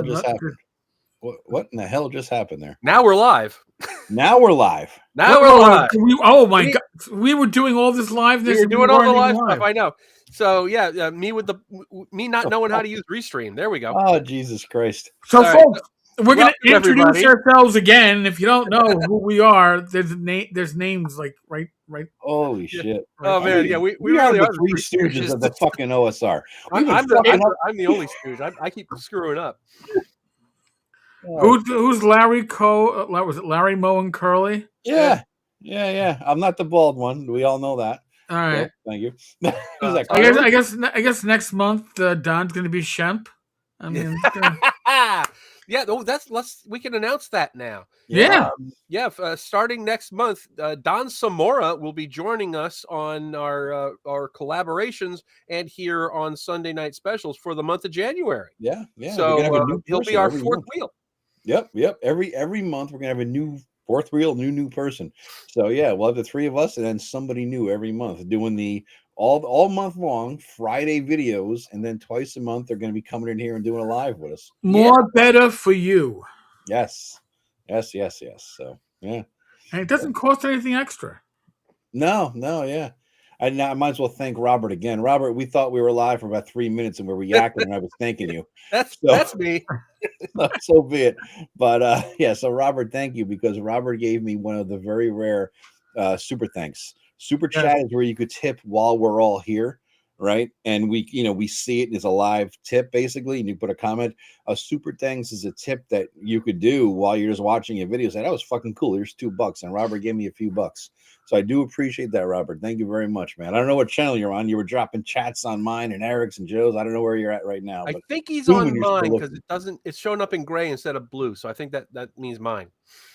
just happened? What in the hell just happened there? Now we're live. Now we're live. Now we're live. Oh my God! We were doing all this liveness. We were doing all the live stuff. I know. So yeah, me not knowing how to use Restream. There we go. Oh Jesus Christ! So all folks, right. We're going to introduce ourselves again. If you don't know who we are, there's names like right. Holy shit! Oh man, yeah, we really are the three stooges of the fucking OSR. I'm the only stooge. I keep screwing up. Who's Larry was it Larry Moe and Curly? Yeah. I'm not the bald one. We all know that. All right. So, thank you. I guess next month Don's going to be Shemp. I mean, yeah. Oh, we can announce that now. Yeah. Starting next month, Don Zamora will be joining us on our collaborations and here on Sunday Night Specials for the month of January. Yeah. So he'll be our fourth wheel. Yep. Every month we're gonna have a new fourth wheel, new person. So yeah, we'll have the three of us and then somebody new every month doing the all month long Friday videos, and then twice a month they're gonna be coming in here and doing a live with us. Better for you. Yes. So yeah. And it doesn't cost anything extra. No, yeah. I might as well thank Robert again. Robert, we thought we were live for about 3 minutes and we were yakking and I was thanking you. That's me. So be it. But so Robert, thank you, because Robert gave me one of the very rare super thanks. Super chat is where you could tip while we're all here, right? And we see it as a live tip basically, and you put a comment. A super thanks is a tip that you could do while you're just watching a video. Say, that was fucking cool. Here's $2. And Robert gave me a few bucks. So I do appreciate that, Robert. Thank you very much, man. I don't know what channel you're on. You were dropping chats on mine and Eric's and Joe's. I don't know where you're at right now. I think he's on mine because it's showing up in gray instead of blue. So I think that means mine.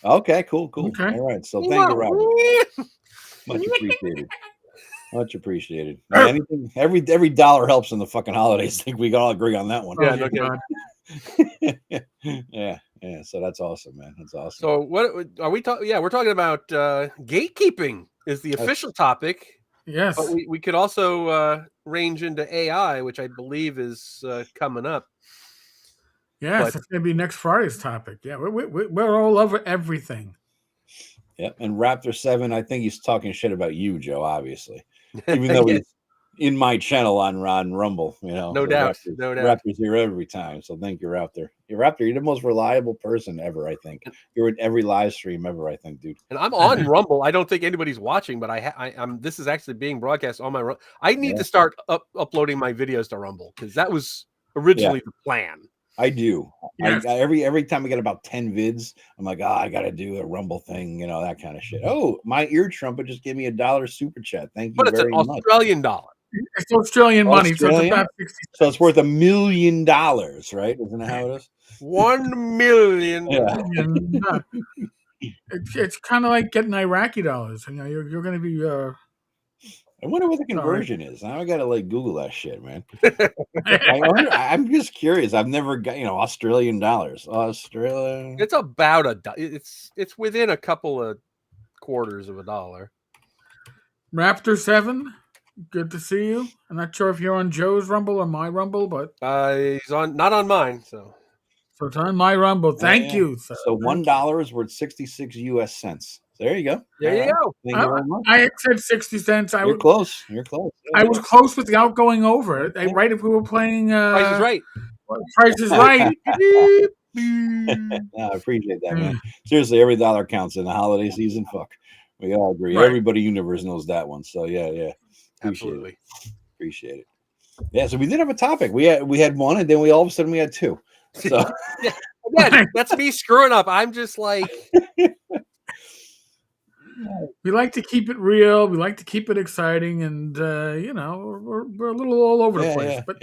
Okay, cool. Okay. All right. So thank you, Robert. Much appreciated. Anything, every dollar helps in the fucking holidays. I think we all agree on that one. Yeah, no kidding. Yeah. So that's awesome, man. That's awesome. So what are we talking? Yeah, we're talking about gatekeeping is the official topic. Yes, but we could also range into AI, which I believe is coming up. Yes, it's going to be next Friday's topic. Yeah, we're all over everything. Yeah, and Raptor 7, I think he's talking shit about you, Joe, obviously. Even though he's in my channel on Rumble, No doubt. Raptor's here every time, so thank you, Raptor. Raptor, you're the most reliable person ever, I think. You're in every live stream ever, I think, dude. And I'm on Rumble. I don't think anybody's watching, but I'm. This is actually being broadcast on my. I need to start uploading my videos to Rumble because that was originally the plan. I do. Yes. Every time I get about 10 vids, I'm like, I got to do a Rumble thing, that kind of shit. Oh, my ear trumpet just gave me $1 super chat. Thank you very much. But it's an Australian dollar. It's Australian money, so it's about 60 cents. So it's worth $1 million, right? Isn't that how it is? 1 million. Yeah. It's kind of like getting Iraqi dollars. You're going to be. I wonder what the conversion is. Now I got to Google that shit, man. I'm just curious. I've never got Australian dollars. Australia. It's about it's within a couple of quarters of a dollar. Raptor 7. Good to see you. I'm not sure if you're on Joe's Rumble or my Rumble, but he's not on mine. So it's on my Rumble. Thank you. So $1 is worth 66 US cents. There you go. There you go. Thank you very much. I said 60 cents. You're close. I was close without going over it. Right, if we were playing Price is Right. Price is Right. I appreciate that, man. Seriously, every dollar counts in the holiday season. Fuck. We all agree. Right. Everybody universe knows that one. So yeah. Absolutely. Appreciate it. Yeah, so we did have a topic. We had one, and then all of a sudden we had two. So yeah, that's me screwing up. I'm just like we like to keep it real. We like to keep it exciting, and we're a little all over the place. But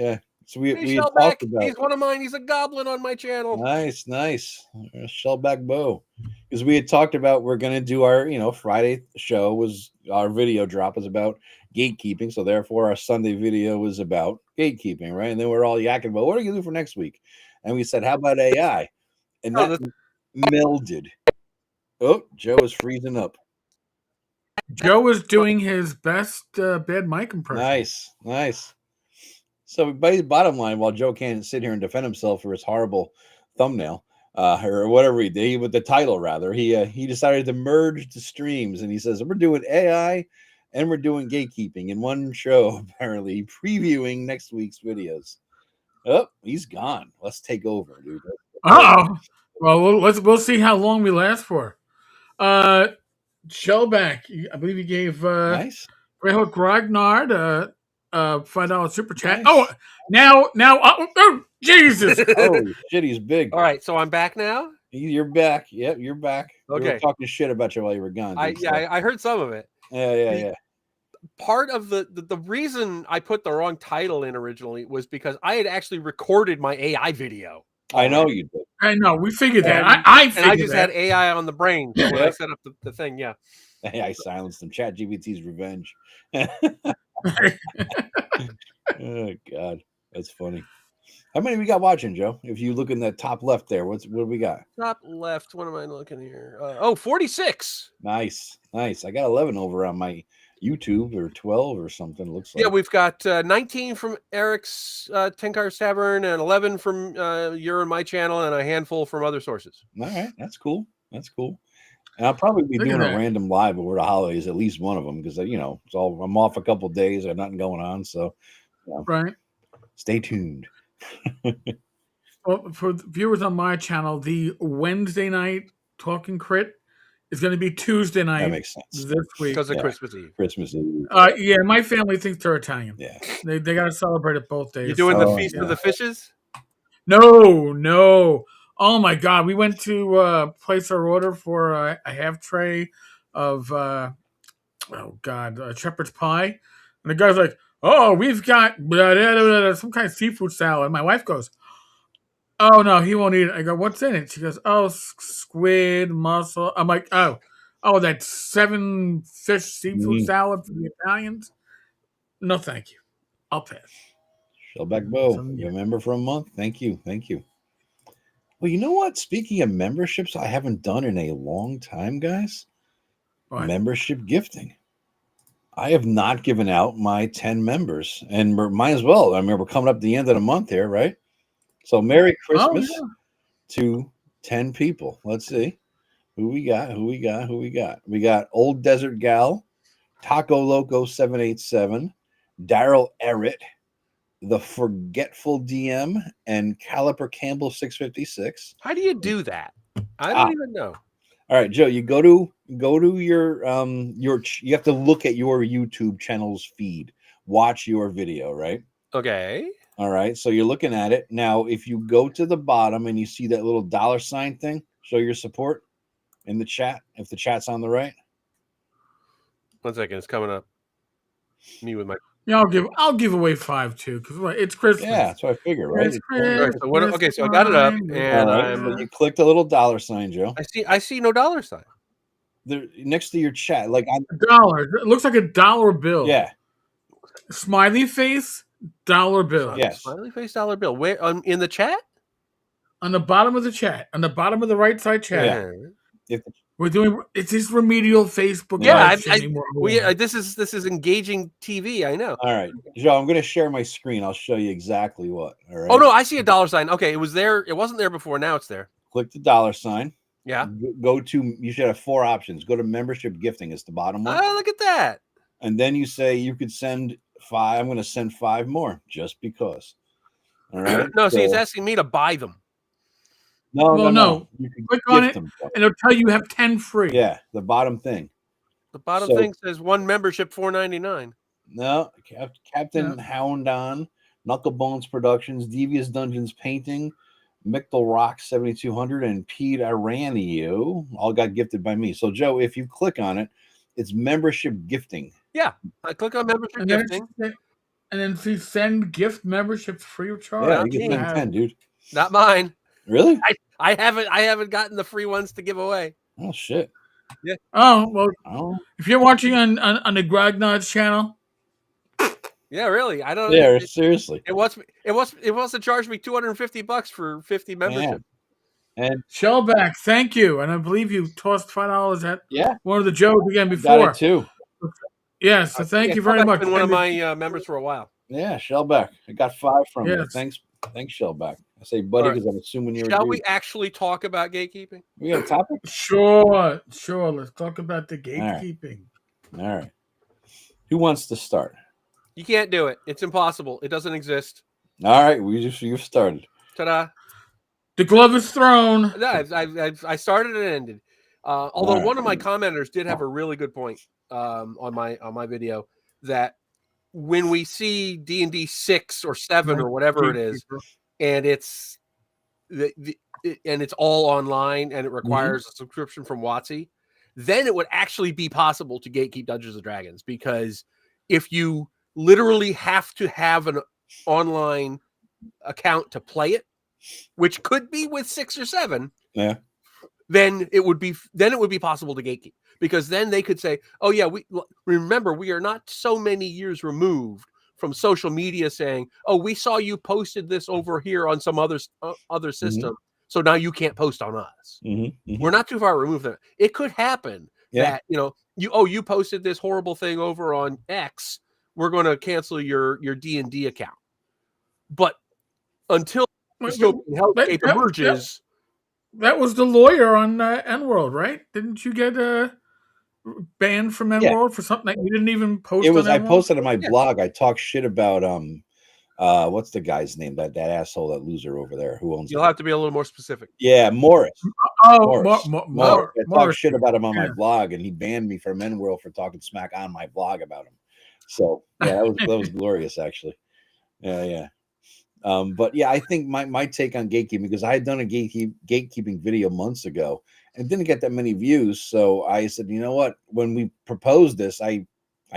so we talked about. He's one of mine. He's a goblin on my channel. Nice. Shellback bow. Because we had talked about we're going to do our, Friday show was our video drop was about gatekeeping. So therefore our Sunday video was about gatekeeping, right? And then we're all yakking about what are you going to do for next week? And we said, how about AI? And that melded. Oh, Joe is freezing up. Joe is doing his best bad mic impression. Nice. So, bottom line, while Joe can't sit here and defend himself for his horrible thumbnail or whatever he did with the title. Rather, he decided to merge the streams, and he says we're doing AI and we're doing gatekeeping in one show. Apparently, previewing next week's videos. Oh, he's gone. Let's take over, dude. Oh, well, we'll see how long we last for. Shellback, I believe he gave nice. Greyhawk Grognard $5 super chat. Nice. Oh, now, Jesus! Oh shit, he's big. All right, so I'm back now. You're back. Yep, you're back. Okay. We were talking shit about you while you were gone. I heard some of it. Yeah. Part of the reason I put the wrong title in originally was because I had actually recorded my AI video. I know you did. I know. We figured that. I just had AI on the brain when I set up the thing. Yeah. I silenced him. ChatGPT's revenge. Oh God, that's funny. How many we got watching, Joe? If you look in the top left there, what do we got? Top left. What am I looking here? 46. Nice. I got 11 over on my YouTube, or 12 or something. Looks like. Yeah, we've got 19 from Eric's Tenkar's Tavern, and 11 from your and my channel, and a handful from other sources. All right, that's cool. And I'll probably be doing a random live over the holidays, at least one of them, because I'm off a couple of days. I have nothing going on, so right. Stay tuned. Well, for the viewers on my channel, the Wednesday night Talkin Crit is going to be Tuesday night. That makes sense this week because of Christmas Eve. Christmas Eve. Yeah, my family thinks they're Italian. Yeah, they got to celebrate it both days. You doing the Feast of the Fishes? No. Oh my God, we went to place our order for a half tray of shepherd's pie, and the guy's like, "Oh, we've got some kind of seafood salad." And my wife goes, "Oh no, he won't eat it." I go, "What's in it?" She goes, "Oh, squid, mussel." I'm like, "Oh, that's 7 fish seafood salad for the Italians." No, thank you. I'll pass. Shellback Bo, you're a member for a month. Thank you. Well, you know what? Speaking of memberships, I haven't done in a long time, guys. What? Membership gifting. I have not given out my 10 members, and might as well. I mean, we're coming up to the end of the month here, right? So Merry Christmas to 10 people. Let's see who we got. We got Old Desert Gal, Taco Loco 787, Daryl Errett, The Forgetful DM, and Caliper Campbell 656. How do you do that? I don't even know. All right, Joe, you go to your you have to look at your YouTube channel's feed, watch your video, right? Okay. All right, so you're looking at it now. If you go to the bottom and you see that little $ thing, show your support in the chat. If the chat's on the right. 1 second, it's coming up. Me with my. Yeah, I'll give away 5 too, because it's Christmas. Yeah, that's what I figure, right? So I got it up, and so you click the little $, Joe. I see no $. There next to your chat, like on $1. It looks like a dollar bill. Yeah. Smiley face, dollar bill. Yes. Smiley face, dollar bill. Where in the chat? On the bottom of the chat, on the bottom of the right side chat. Yeah. We're doing it's just remedial Facebook. Yeah, this is engaging TV. I know. All right, Joe, I'm going to share my screen. I'll show you exactly what. All right. Oh no, I see a $. Okay, it was there. It wasn't there before. Now it's there. Click the $. Yeah. Go to. You should have 4 options. Go to membership gifting. It's the bottom one. Oh, look at that. And then you say you could send 5. I'm going to send 5 more just because. All right. No, see, it's asking me to buy them. No. You can click on it, and it'll tell you have 10 free. Yeah, the bottom thing. The bottom thing says 1 membership $4.99. No, Captain Houndon, Knucklebones Productions, Devious Dungeons Painting, Mictal Rock 7200, and Pete Aranio all got gifted by me. So, Joe, if you click on it, it's membership gifting. Yeah, I click on membership gifting. And then see send gift memberships free of charge. Yeah, you get 10, dude. Not mine. Really? I haven't gotten the free ones to give away. Oh shit. Yeah. Oh well. If you're watching on the Grognard's channel. Yeah, really. I don't. Yeah, seriously. It wants to charge me $250 for 50 membership. Yeah. And Shellback, thank you. And I believe you tossed $5 at one of the Joes again before. Got it too. Yes, so thank you very much. Been one of my members for a while. Yeah, Shellback. I got 5 from you. Thanks, Shellback. I say buddy All right. because I'm assuming you're. Shall we actually talk about gatekeeping? We got a topic? Sure. Let's talk about the All right. gatekeeping. All right. Who wants to start? You can't do it. It's impossible. It doesn't exist. All right, you've started. Ta-da! The glove is thrown. No, I started and ended. Although one of my commenters did have a really good point on my video that when we see D&D 6 or 7 or whatever it is, and it's and it's all online and it requires a subscription from WotC, then it would actually be possible to gatekeep Dungeons and Dragons, because if you literally have to have an online account to play it, which could be with 6 or 7, then it would be possible to gatekeep, because then they could say, oh yeah, we are not so many years removed from social media saying, oh, we saw you posted this over here on some other system, so now you can't post on us. We're not too far removed from it. It could happen that you posted this horrible thing over on X, we're going to cancel your D&D account. But until Hellscape emerges, that was the lawyer on N-World, right? Didn't you get banned from N-World for something that you didn't even post? It was. On I posted on my blog. I talked shit about what's the guy's name? That asshole, that loser over there who owns. You'll have to be a little more specific. Yeah, Morris. Morris. I talked shit about him on my blog, and he banned me from N-World for talking smack on my blog about him. So yeah, that was glorious, actually. Yeah. But yeah, I think my take on gatekeeping, because I had done a gatekeeping video months ago and didn't get that many views. So I said, you know what? When we proposed this, I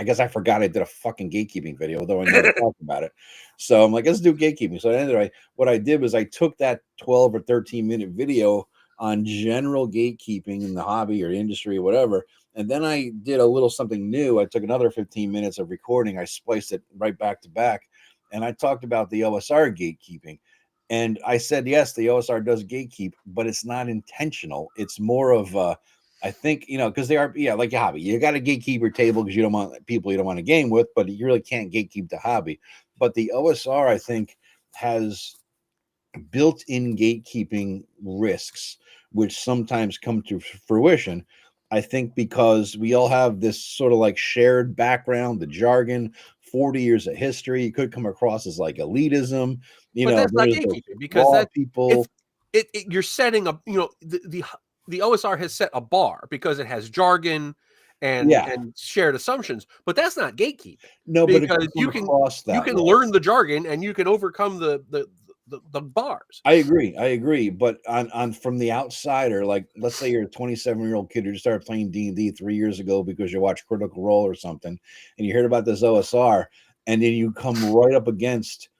guess I forgot I did a fucking gatekeeping video, although I never talked about it. So I'm like, let's do gatekeeping. So anyway, what I did was I took that 12 or 13-minute video on general gatekeeping in the hobby or industry or whatever, and then I did a little something new. I took another 15 minutes of recording. I spliced it right back to back. And I talked about the OSR gatekeeping. And I said, yes, the OSR does gatekeep, but it's not intentional. It's more of, I think, because they are, like a hobby. You got a gatekeeper table because you don't want people you don't want to game with, but you really can't gatekeep the hobby. But the OSR, I think, has built-in gatekeeping risks, which sometimes come to fruition. I think because we all have this sort of like shared background, the jargon, 40 years of history, you could come across as like elitism, but that's not gatekeeping, because that people. You're setting up, the OSR has set a bar because it has jargon and shared assumptions, but that's not gatekeeping. No, because you can learn the jargon and you can overcome the bars. I agree. But on from the outsider, like let's say you're a 27-year-old kid who just started playing D&D 3 years ago because you watched Critical Role or something, and you heard about this OSR, and then you come right up against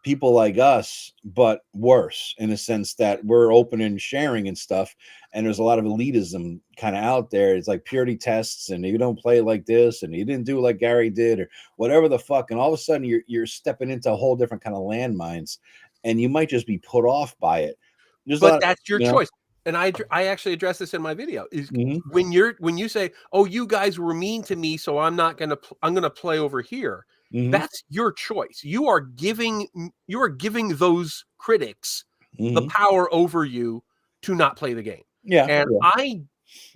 people like us, but worse, in a sense that we're open and sharing and stuff, and there's a lot of elitism kind of out there. It's like purity tests, and you don't play like this, and you didn't do like Gary did, or whatever the fuck, and all of a sudden you're stepping into a whole different kind of landmines, and you might just be put off by it. But that's your choice. And I actually address this in my video. Is when you say, "Oh, you guys were mean to me, so I'm gonna play over here." That's your choice. You are giving those critics the power over you to not play the game. I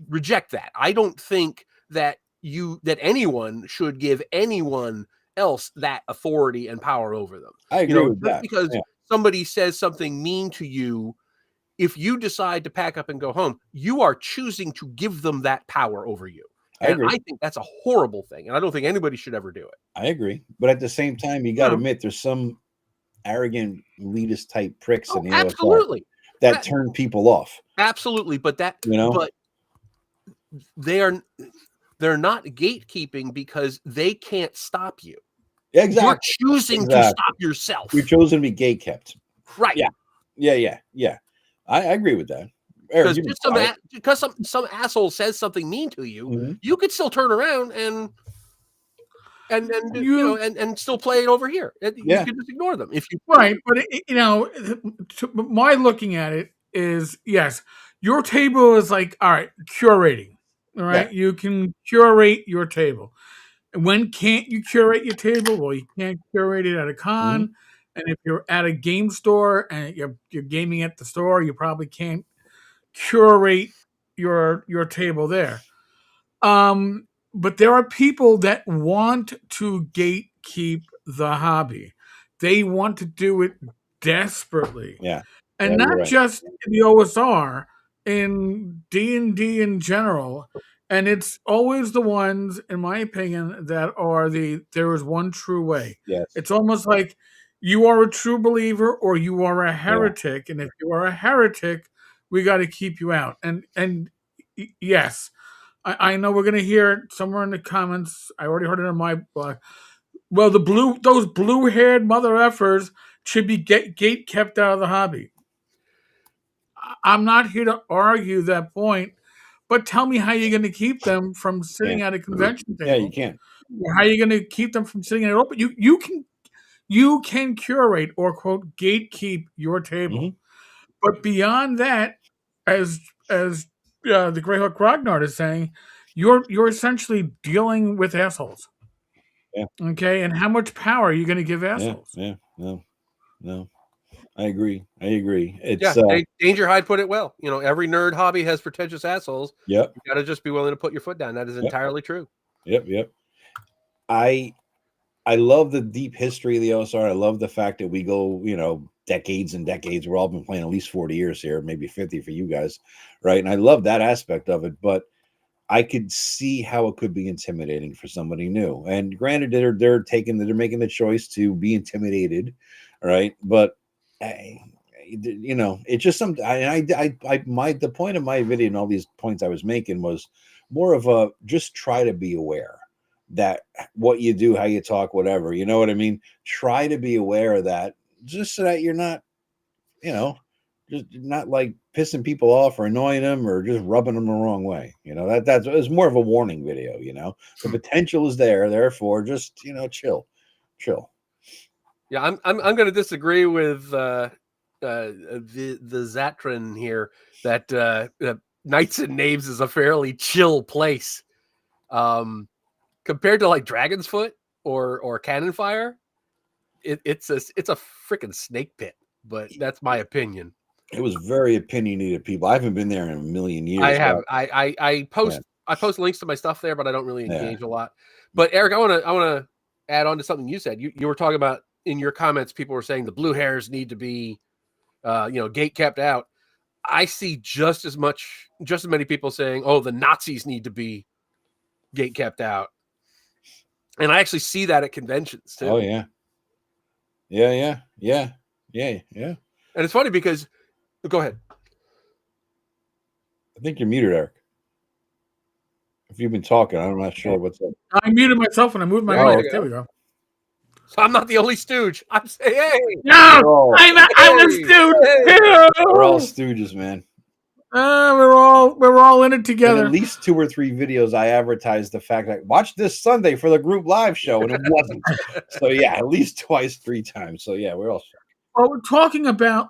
reject that. I don't think that anyone should give anyone else that authority and power over them. I agree with that. Because somebody says something mean to you, if you decide to pack up and go home, you are choosing to give them that power over you. And I think that's a horrible thing, and I don't think anybody should ever do it. I agree, but at the same time, you got to admit there's some arrogant, elitist type pricks in the absolutely that turn people off. Absolutely, but but they're not gatekeeping because they can't stop you. Exactly, you're choosing to stop yourself. You're choosing to be gate kept. Right? Yeah. I agree with that. Because some asshole says something mean to you, you could still turn around and still play it over here. You can just ignore them if you But my looking at it is, yes, your table is like, all right, curating. All right, you can curate your table. When can't you curate your table? Well, you can't curate it at a con, And if you're at a game store and you're gaming at the store, you probably can't curate your table there. But there are people that want to gatekeep the hobby. They want to do it desperately. Yeah. And Yeah, you're not right. just in the OSR, in D&D in general. And it's always the ones, in my opinion, that are there is one true way. Yes. It's almost like you are a true believer or you are a heretic. And if you are a heretic, we got to keep you out. And yes, I know we're going to hear it somewhere in the comments. I already heard it on my blog. Well, those blue-haired mother effers should be gate kept out of the hobby. I'm not here to argue that point, but tell me how you're going to keep them from sitting at a convention table. Yeah, you can. How are you going to keep them from sitting at it open? You can curate or quote gatekeep your table, Mhm. but beyond that, as the Greyhawk Grognard is saying, you're essentially dealing with assholes. Yeah. Okay, and how much power are you going to give assholes? Yeah. No. I agree. It's Danger Hyde put it well. You know, every nerd hobby has pretentious assholes. Yep. You got to just be willing to put your foot down. That is entirely true. Yep. I love the deep history of the OSR. I love the fact that we go, decades and decades. We've all been playing at least 40 years here, maybe 50 for you guys, right? And I love that aspect of it, but I could see how it could be intimidating for somebody new. And granted, they're making the choice to be intimidated, right? But it's just something. The point of my video and all these points I was making was more of a just try to be aware that what you do, how you talk, whatever, you know what I mean? Try to be aware of that, just so that you're not, just not like pissing people off or annoying them or just rubbing them the wrong way. That's it's more of a warning video. The potential is there, therefore just chill. Yeah, I'm going to disagree with the Zatrin here that Knights and Knaves is a fairly chill place. Compared to like Dragon's Foot or Cannon Fire, it's a freaking snake pit. But that's my opinion. It was very opinionated people. I haven't been there in a million years. I have. I post links to my stuff there, but I don't really engage a lot. But Eric, I want to add on to something you said. You were talking about in your comments. People were saying the blue hairs need to be, gate kept out. I see just as many people saying, "Oh, the Nazis need to be gate kept out." And I actually see that at conventions too. Oh yeah. And it's funny because, go ahead. I think you're muted, Eric. If you've been talking, I'm not sure what's up. I muted myself when I moved my mic. There we go. So I'm not the only stooge. I'm saying, hey. No, I'm a stooge. Hey. We're all stooges, man. We're all in it together. In at least 2 or 3 videos, I advertised the fact that watch this Sunday for the group live show, and it wasn't. So yeah, at least 2, 3 times. So yeah, we're all. Well, we're talking about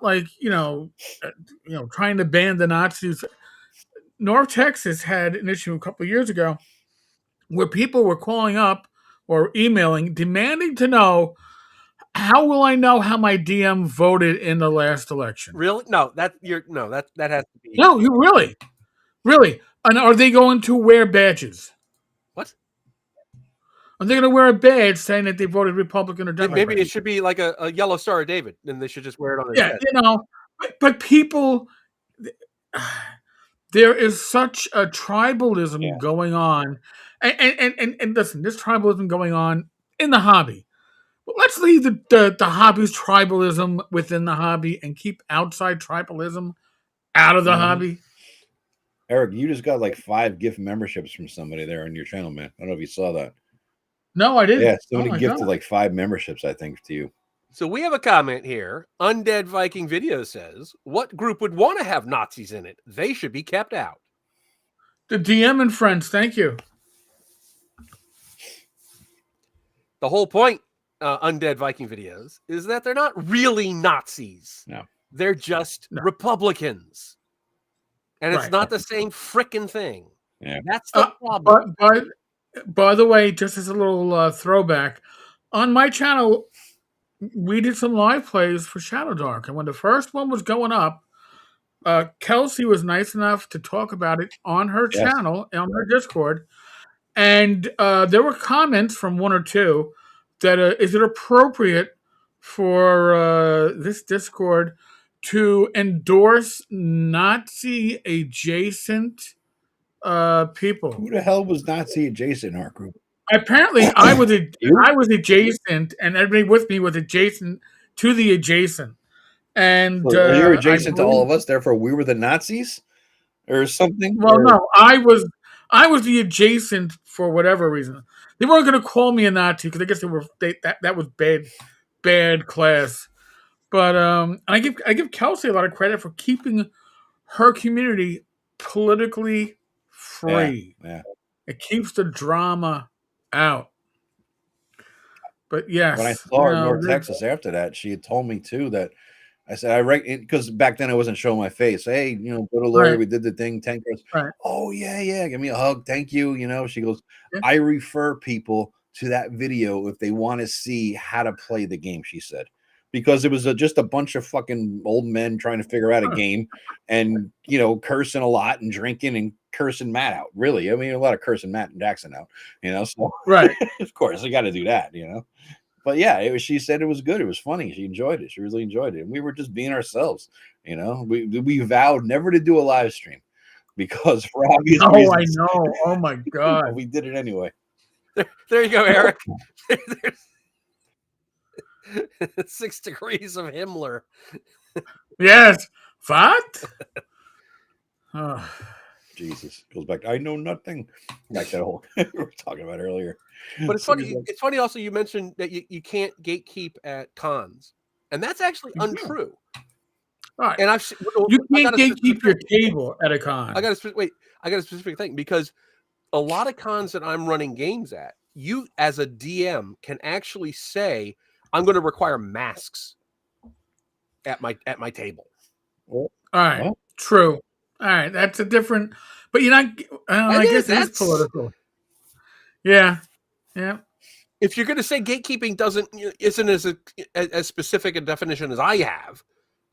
trying to ban the Nazis. North Texas had an issue a couple of years ago where people were calling up or emailing, demanding to know, how will I know how my DM voted in the last election? Really? No, that has to be. No, you really. And are they going to wear badges? What? Are they going to wear a badge saying that they voted Republican or Democrat? Maybe it should be like a yellow Star of David, and they should just wear it on their chest. But people, there is such a tribalism going on, and listen, there's tribalism going on in the hobby. But let's leave the hobby's tribalism within the hobby and keep outside tribalism out of the hobby. Eric, you just got like 5 gift memberships from somebody there on your channel, man. I don't know if you saw that. No, I didn't. Yeah, somebody gifted like 5 memberships, I think, to you. So we have a comment here. Undead Viking Video says, what group would want to have Nazis in it? They should be kept out. The DM and friends, thank you. The whole point, Undead Viking Videos, is that they're not really Nazis. No. They're just Republicans. And it's not the same frickin' thing. Yeah. That's the problem. By the way, just as a little throwback, on my channel, we did some live plays for Shadow Dark, and when the first one was going up, Kelsey was nice enough to talk about it on her Yes. channel, on her Discord, and there were comments from one or two that is it appropriate for this Discord to endorse Nazi adjacent people? Who the hell was Nazi adjacent in our group? Apparently, I was You? I was adjacent, and everybody with me was adjacent to the adjacent. And So you're I adjacent to all believe, of us, therefore we were the Nazis or something? well, Or- no, I was the adjacent for whatever reason. They weren't going to call me a Nazi because I guess that was bad class. But I give Kelsey a lot of credit for keeping her community politically free. Yeah. It keeps the drama out. But yes, When I saw her in North Texas after that, she had told me too that I said I because back then I wasn't showing my face. Hey, go to lawyer. Right. We did the thing. Tenkar. Right. Oh yeah, give me a hug. Thank you. She goes. Yeah. I refer people to that video if they want to see how to play the game. She said because it was just a bunch of fucking old men trying to figure out a game, and cursing a lot and drinking and cursing Matt out. Really, I mean a lot of cursing Matt and Jackson out. So Right. of course I got to do that. But yeah, she said it was good. It was funny. She enjoyed it. She really enjoyed it. And we were just being ourselves. We vowed never to do a live stream because for obvious reasons. I know. Oh my God. We did it anyway. There you go, Eric. 6 degrees of Himmler. Yes. What? Oh. Jesus. Goes back. I know nothing. Like that whole we were talking about earlier. But it's funny. It's funny also you mentioned that you can't gatekeep at cons. And that's actually untrue. Right. And you can't gatekeep your table at a con. I got a specific thing because a lot of cons that I'm running games at, you as a DM can actually say, I'm going to require masks at my table. All right. What? True. All right. That's a different, but you're not, I guess that's political. Yeah. Yeah. If you're going to say gatekeeping isn't as specific a definition as I have,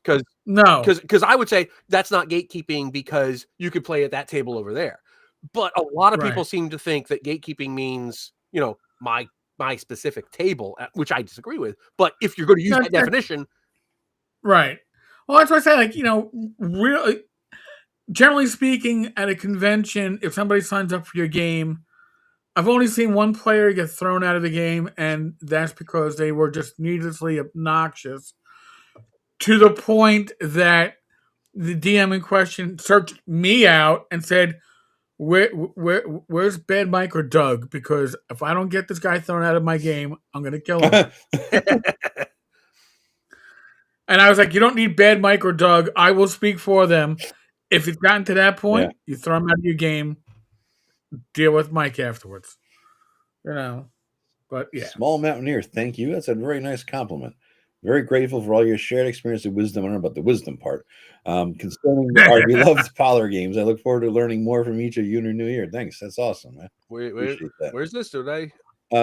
because I would say that's not gatekeeping because you could play at that table over there. But a lot of people seem to think that gatekeeping means, my specific table, which I disagree with. But if you're going to use that definition. Right. Well, that's what I say. Really, generally speaking, at a convention, if somebody signs up for your game, I've only seen one player get thrown out of the game, and that's because they were just needlessly obnoxious to the point that the DM in question searched me out and said, where's Bad Mike or Doug? Because if I don't get this guy thrown out of my game, I'm going to kill him. And I was like, you don't need Bad Mike or Doug. I will speak for them. If it's gotten to that point, you throw him out of your game, deal with Mike afterwards. But yeah. Small Mountaineer, thank you. That's a very nice compliment. Very grateful for all your shared experience and wisdom. I don't know about the wisdom part. Concerning our beloved Pollard games, I look forward to learning more from each of you in your new year. Thanks. That's awesome, man. Where's this today?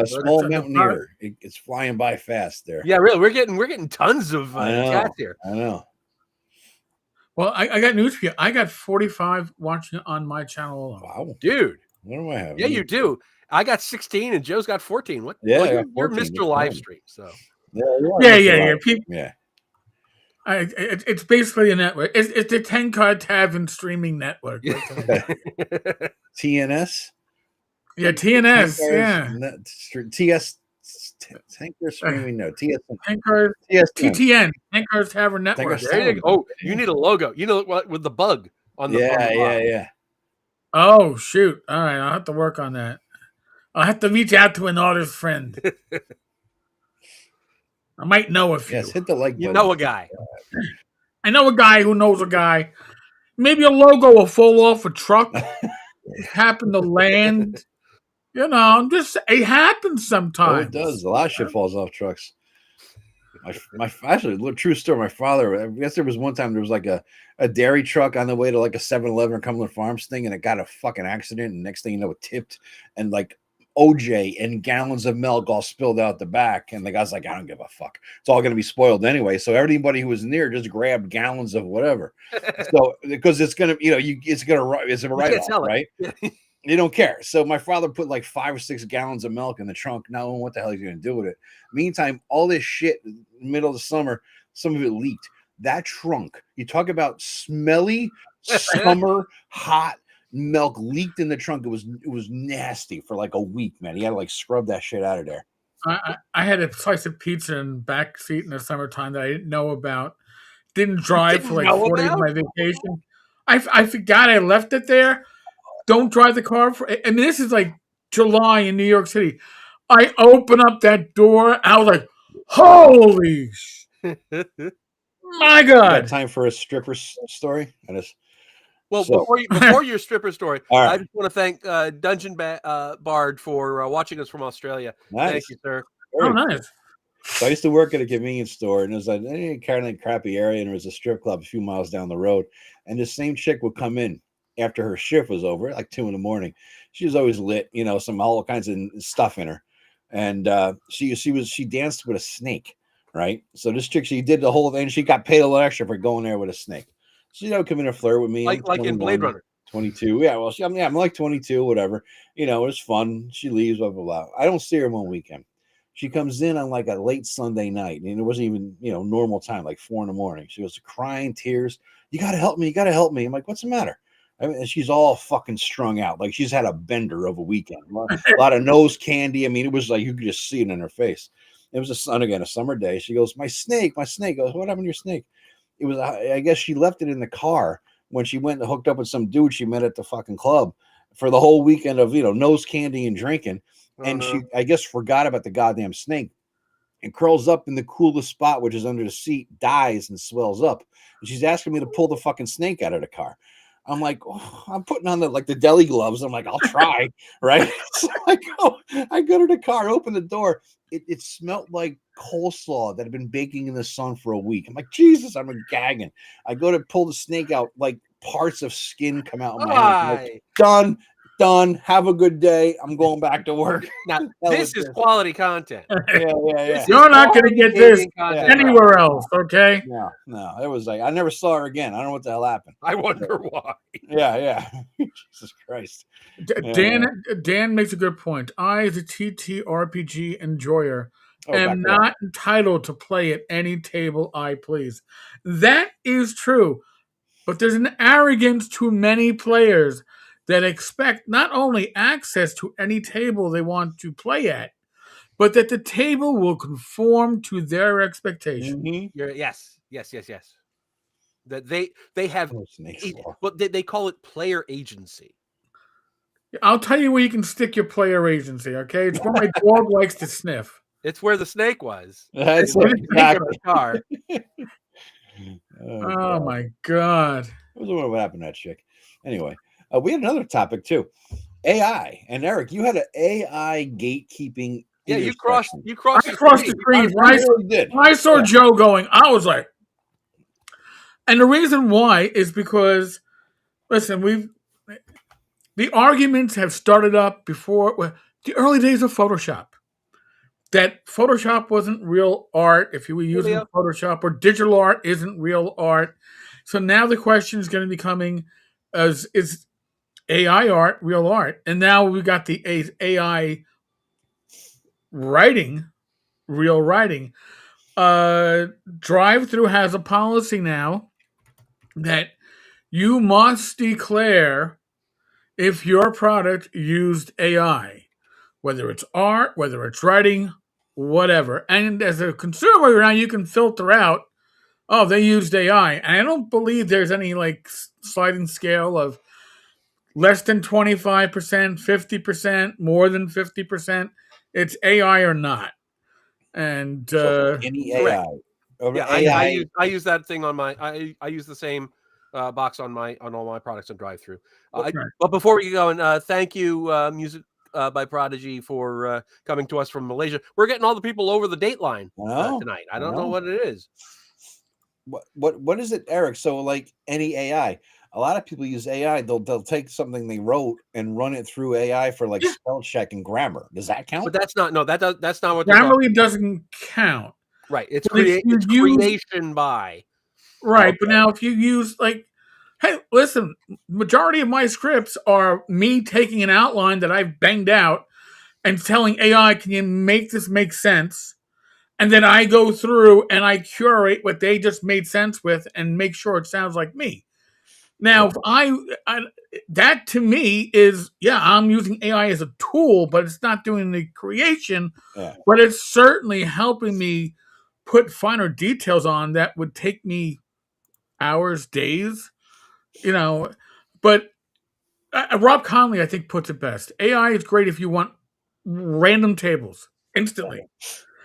Small Mountaineer. It's flying by fast there. Yeah, really. We're getting tons of chat here. I know. Well, I got news for you. I got 45 watching on my channel alone. Wow, dude. What do I have? Yeah, you do. I got 16 and Joe's got 14. What? Yeah, well, you're Mr. Livestream, so. Yeah. It's basically a network. It's the Tenkar Tavern streaming network. TNS. Yeah, TNS. TS. Tenkar streaming. No, TS. Tenkar. TTN. Tenkar's Tavern Network. There you go. Oh, you need a logo. What with the bug on the yeah. Oh shoot! All right, I'll have to work on that. I'll have to reach out to an artist friend. I might know a few. Yes, hit the like button. You know a guy. I know a guy who knows a guy. Maybe a logo will fall off a truck. It happened to land. It happens sometimes. It does. A lot of shit falls off trucks. Actually, a true story. My father, I guess there was one time there was like a dairy truck on the way to like a 7-Eleven or Cumberland Farms thing, and it got a fucking accident. And next thing you know, it tipped, and like OJ and gallons of milk all spilled out the back. And the guy's like, I don't give a fuck. It's all going to be spoiled anyway. So everybody who was near just grabbed gallons of whatever. So because it's going to, it's a write-off, right? You don't care. So my father put like 5 or 6 gallons of milk in the trunk. Now, what the hell are you going to do with it? Meantime, all this shit in the middle of the summer, some of it leaked. That trunk, you talk about smelly, summer, hot milk leaked in the trunk. It was nasty for like a week, man. You had to like scrub that shit out of there. I had a slice of pizza in the back seat in the summertime that I didn't know about. Didn't drive for like 4 days of my vacation. I forgot I left it there. Don't drive the car I mean, this is like July in New York City. I open up that door. I was like, holy my God. You got time for a stripper story? Before your stripper story, right. I just want to thank Dungeon Bard for watching us from Australia. Nice. Thank you, sir. Nice. So I used to work at a convenience store, and it was like kind of crappy area, and there was a strip club a few miles down the road. And the same chick would come in after her shift was over, like 2 a.m. She was always lit, all kinds of stuff in her. And she danced with a snake, right? So this chick, she did the whole thing. She got paid a little extra for going there with a snake. So would come in and flirt with me, like in Blade Runner. 22. Yeah, well, I'm like 22, whatever. It was fun. She leaves, blah blah blah. I don't see her one weekend. She comes in on like a late Sunday night, and it wasn't even normal time, like 4 a.m. She goes crying, tears. You gotta help me. You gotta help me. I'm like, what's the matter? I mean, she's all fucking strung out, like she's had a bender of a weekend. A lot of nose candy. I mean, it was like you could just see it in her face. It was a summer day. She goes, my snake. I goes, what happened to your snake? It was, I guess she left it in the car when she went and hooked up with some dude she met at the fucking club for the whole weekend of, nose candy and drinking. And she, I guess, forgot about the goddamn snake and curls up in the coolest spot, which is under the seat, dies and swells up. And she's asking me to pull the fucking snake out of the car. I'm like, I'm putting on the deli gloves. I'm like, I'll try, right? So I go to the car, open the door. It smelled like coleslaw that had been baking in the sun for a week. I'm like, Jesus, I'm gagging. I go to pull the snake out, like parts of skin come out of my hand. Like, done. Have a good day. I'm going back to work. Now, this is quality content. Yeah. You're not going to get this anywhere else, okay? No. It was like, I never saw her again. I don't know what the hell happened. I wonder why. Yeah. Jesus Christ. Dan makes a good point. I, as a TTRPG enjoyer, am not entitled to play at any table I please. That is true. But there's an arrogance to many players that expect not only access to any table they want to play at, but that the table will conform to their expectations. Mm-hmm. Yes. That they have what they call it player agency. I'll tell you where you can stick your player agency, okay? It's where my dog likes to sniff. It's where the snake was. That's exactly. The car. Oh my God. I was wondering what happened to that chick. Anyway. We had another topic too, AI. And Eric, you had an AI gatekeeping. Yeah, you crossed the screen. When I saw Joe going, I was like, and the reason why is because, listen, the arguments have started up before the early days of Photoshop. That Photoshop wasn't real art if you were using Photoshop, or digital art isn't real art. So now the question is going to be coming is AI art, real art. And now we got the AI writing, real writing. Drive-thru has a policy now that you must declare if your product used AI, whether it's art, whether it's writing, whatever. And as a consumer now, you can filter out, oh, they used AI. And I don't believe there's any sliding scale of less than 25%, 50%, more than 50%. It's AI or not. And any AI. I use that thing on my. I use the same box on all my products on drive-thru. But before we go, and thank you, Music by Prodigy, for coming to us from Malaysia. We're getting all the people over the Dateline tonight. I don't know what it is. What is it, Eric? So any AI. a lot of people use AI. They'll take something they wrote and run it through AI for like spell check and grammar. Does that count? But that's not that's not what Grammarly doesn't count. Right. It's it's creation by. Right, okay. But now if you use like, hey, listen, majority of my scripts are me taking an outline that I've banged out and telling AI, can you make this make sense? And then I go through and I curate what they just made sense with and make sure it sounds like me. Now, if I that to me is, I'm using AI as a tool, but it's not doing the creation, but it's certainly helping me put finer details on that would take me hours, days, but Rob Conley, I think, puts it best. AI is great if you want random tables instantly.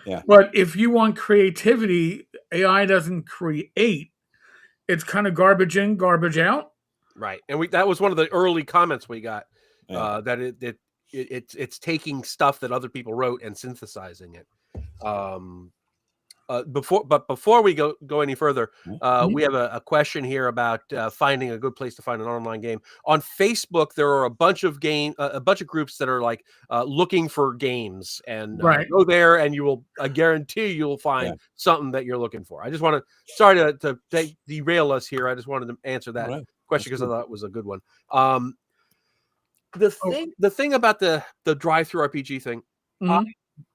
Yeah. But if you want creativity, AI doesn't create. It's kind of garbage in, garbage out. Right. And that was one of the early comments we got, that it's taking stuff that other people wrote and synthesizing it. Before we go any further, we have a question here about finding a good place to find an online game. On Facebook, there are a bunch of groups that are like looking for games, and go there, and I guarantee you'll find something that you're looking for. I just want to, sorry to derail us here. I just wanted to answer that question because I thought it was a good one. The thing about the drive-through RPG thing,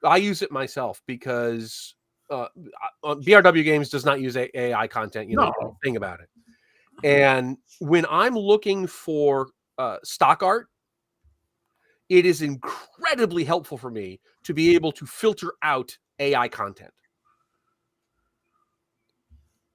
I use it myself because BRW Games does not use AI content, thing about it. And when I'm looking for stock art, it is incredibly helpful for me to be able to filter out AI content.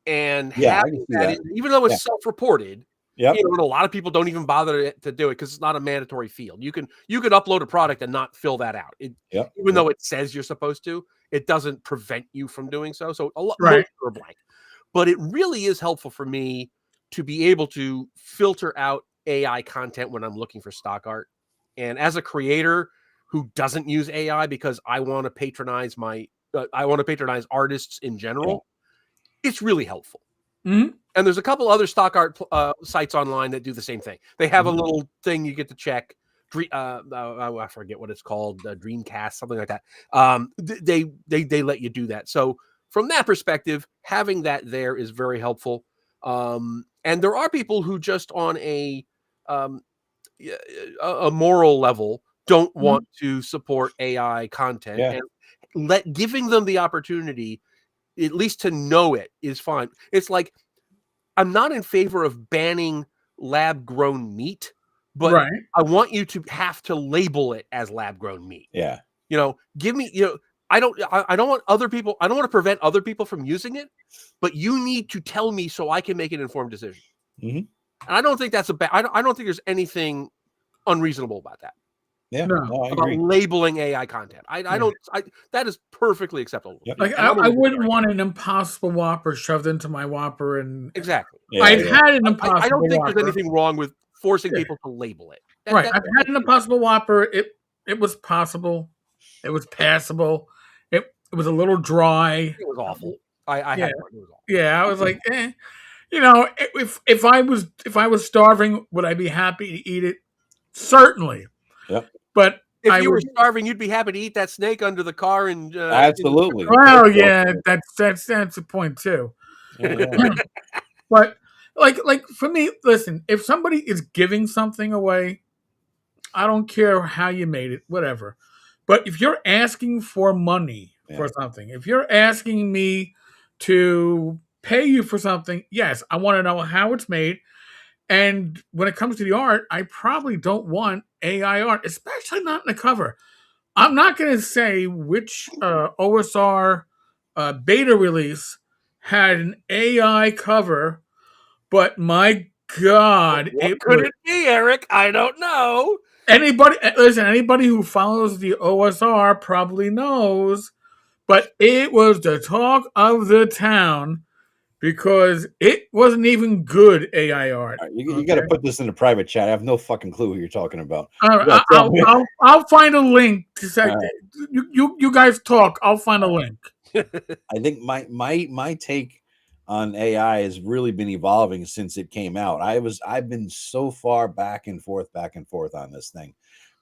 And having that, even though it's self-reported, and a lot of people don't even bother to do it because it's not a mandatory field. You can upload a product and not fill that out. Even though it says you're supposed to, it doesn't prevent you from doing so. So a lot are blank. But it really is helpful for me to be able to filter out AI content when I'm looking for stock art. And as a creator who doesn't use AI because I want to patronize artists in general, it's really helpful. Mm-hmm. And there's a couple other stock art sites online that do the same thing. They have a little thing you get to check. I forget what it's called, Dreamcast, something like that. They let you do that. So from that perspective, having that there is very helpful. And there are people who just on a moral level don't want to support AI content, and giving them the opportunity, at least to know it, is fine. It's like, I'm not in favor of banning lab-grown meat, but I want you to have to label it as lab-grown meat. Yeah. Give me, I don't want other people, I don't want to prevent other people from using it, but you need to tell me so I can make an informed decision. Mm-hmm. And I don't think that's I don't think there's anything unreasonable about that. Yeah, I about agree. Labeling AI content. That is perfectly acceptable. Yep. Like I wouldn't want an Impossible Whopper shoved into my Whopper, and exactly. I've had an Impossible Whopper. I don't think there's anything wrong with forcing people to label it. I've had an Impossible Whopper. It was possible. It was passable. It was a little dry. It was awful. I had one. It was awful. Yeah, I was like, if I was starving, would I be happy to eat it? Certainly. Yep. But if you were starving, you'd be happy to eat that snake under the car, and absolutely. Well, yeah, that's the point too. Yeah. But like for me, listen, if somebody is giving something away, I don't care how you made it, whatever. But if you're asking for money for something, if you're asking me to pay you for something, yes, I want to know how it's made. And when it comes to the art, I probably don't want AI art, especially not in the cover. I'm not going to say which OSR beta release had an AI cover, but my God. What could it be, Eric? I don't know. Anybody who follows the OSR probably knows, but it was the talk of the town. Because it wasn't even good AI art. Right, you got to put this in a private chat. I have no fucking clue who you're talking about. I'll find a link to say you guys talk. I'll find a link. I think my take on AI has really been evolving since it came out. I've been so far back and forth on this thing,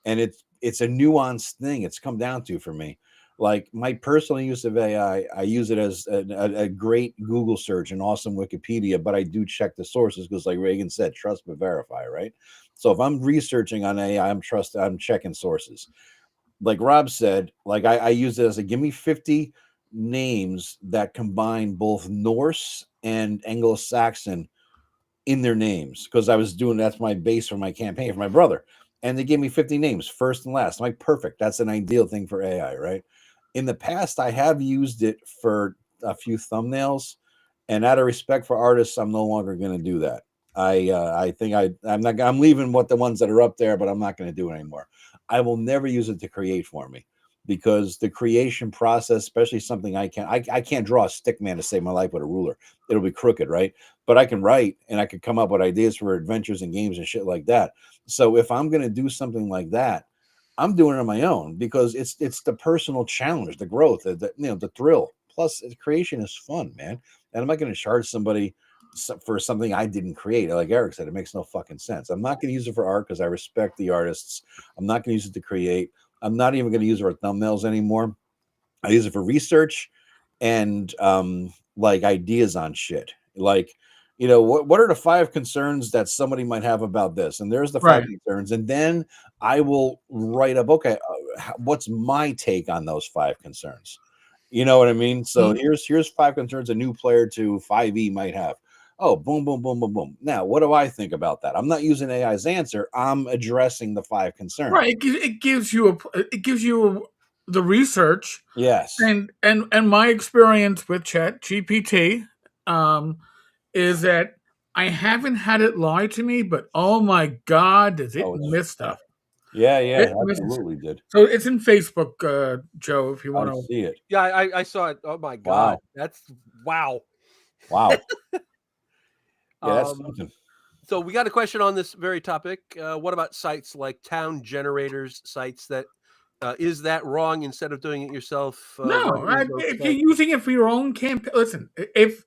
and it's a nuanced thing. It's come down to for me. Like my personal use of AI, I use it as a great Google search and awesome Wikipedia, but I do check the sources because, like Reagan said, trust but verify, right? So if I'm researching on AI, I'm checking sources. Like Rob said, like I use it as give me 50 names that combine both Norse and Anglo-Saxon in their names, because I was doing that's my base for my campaign for my brother, and they gave me 50 names, first and last. I'm like, perfect. That's an ideal thing for AI, right? In the past, I have used it for a few thumbnails, and out of respect for artists, I'm no longer going to do that. I think I'm leaving the ones that are up there, but I'm not going to do it anymore. I will never use it to create for me, because the creation process, especially something I can't draw a stick man to save my life with a ruler. It'll be crooked, right? But I can write, and I can come up with ideas for adventures and games and shit like that. So if I'm going to do something like that, I'm doing it on my own, because it's the personal challenge, the growth, the thrill. Plus, creation is fun, man. And I'm not going to charge somebody for something I didn't create. Like Eric said, it makes no fucking sense. I'm not going to use it for art because I respect the artists. I'm not going to use it to create. I'm not even going to use it for thumbnails anymore. I use it for research and like ideas on shit. Like, what are the 5 concerns that somebody might have about this? And there's the 5 concerns. And then I will write up, okay, what's my take on those 5 concerns? You know what I mean? So here's 5 concerns a new player to 5e might have. Oh, boom, boom, boom, boom, boom. Now, what do I think about that? I'm not using AI's answer. I'm addressing the 5 concerns. Right. It gives you the research. Yes. And my experience with Chat GPT is that I haven't had it lie to me, but oh my God, does it miss stuff? Yeah, absolutely did. So it's in Facebook, Joe, if you want to see it. Yeah, I saw it. Oh my God. Wow. That's wow. Wow. Yeah, that's something. So we got a question on this very topic. What about sites like town generators sites that is that wrong instead of doing it yourself? No, if you're using it for your own campaign, listen, if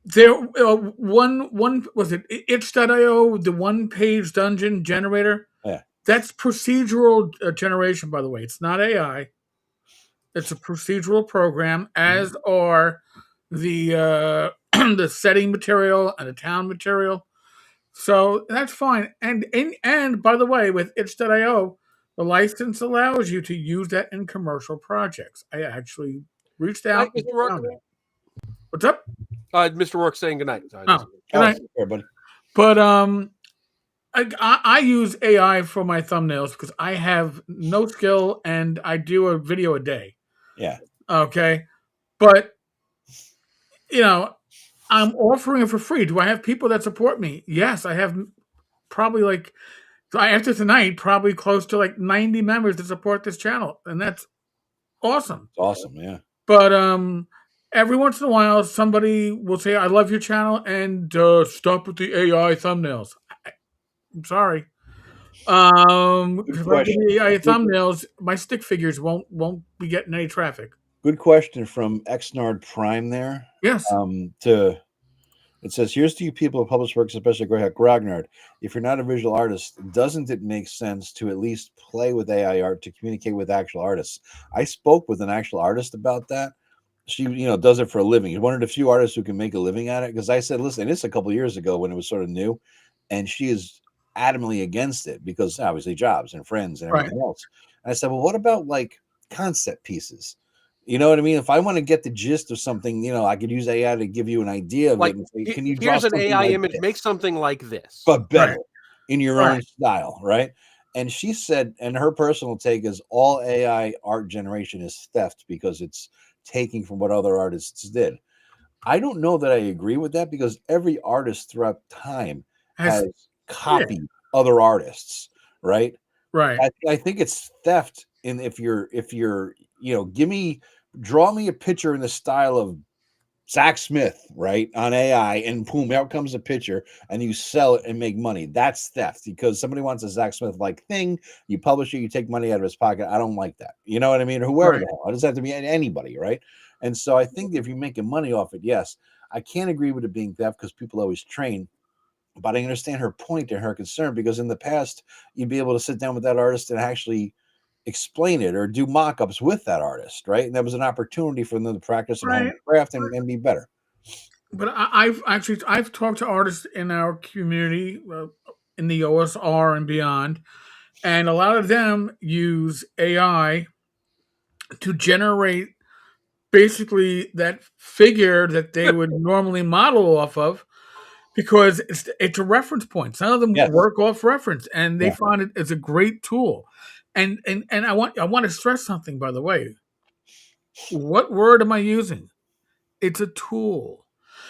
there one was it itch.io, the one-page dungeon generator? Yeah. That's procedural generation, by the way. It's not AI. It's a procedural program, as are the the setting material and the town material. So that's fine. And by the way, with itch.io, the license allows you to use that in commercial projects. I actually reached out. What's up? Mr. Rourke saying goodnight. Good night. Everybody. But I use AI for my thumbnails because I have no skill and I do a video a day. Yeah. Okay. But, I'm offering it for free. Do I have people that support me? Yes, I have probably after tonight, probably close to 90 members that support this channel. And that's awesome. It's awesome, yeah. But every once in a while, somebody will say, I love your channel, and stop with the AI thumbnails. I'm sorry. The AI thumbnails, my stick figures won't be getting any traffic. Good question from Xnard Prime there. Yes. It says, here's to you people who publish works, especially Greyhawk Grognard. If you're not a visual artist, doesn't it make sense to at least play with AI art to communicate with actual artists? I spoke with an actual artist about that. She, does it for a living. She's one of the few artists who can make a living at it. Because I said, listen, it's a couple of years ago when it was sort of new, and she is adamantly against it because obviously jobs and friends and everything else. And I said, well, what about concept pieces? You know what I mean? If I want to get the gist of something, I could use AI to give you an idea of it. And say, can you draw here's an AI image, this? make something like this. But better in your own style, right? And she said, and her personal take is all AI art generation is theft because it's taking from what other artists did. I don't know that I agree with that because every artist throughout time has copied other artists, right? Right. I think it's theft. And if you're, draw me a picture in the style of Zach Smith, right, on AI, and boom, out comes a picture, and you sell it and make money. That's theft because somebody wants a Zach Smith-like thing. You publish it, you take money out of his pocket. I don't like that. You know what I mean? Or whoever the hell. It doesn't have to be anybody, right? And so I think if you're making money off it, yes. I can't agree with it being theft because people always train. But I understand her point and her concern, because in the past, you'd be able to sit down with that artist and actually explain it or do mock-ups with that artist, right? And that was an opportunity for them to practice and hone craft and be better. But I've talked to artists in our community, in the OSR and beyond, and a lot of them use AI to generate basically that figure that they would normally model off of, because it's a reference point. Some of them work off reference, and they find it as a great tool. And I want to stress something, by the way. What word am I using? It's a tool.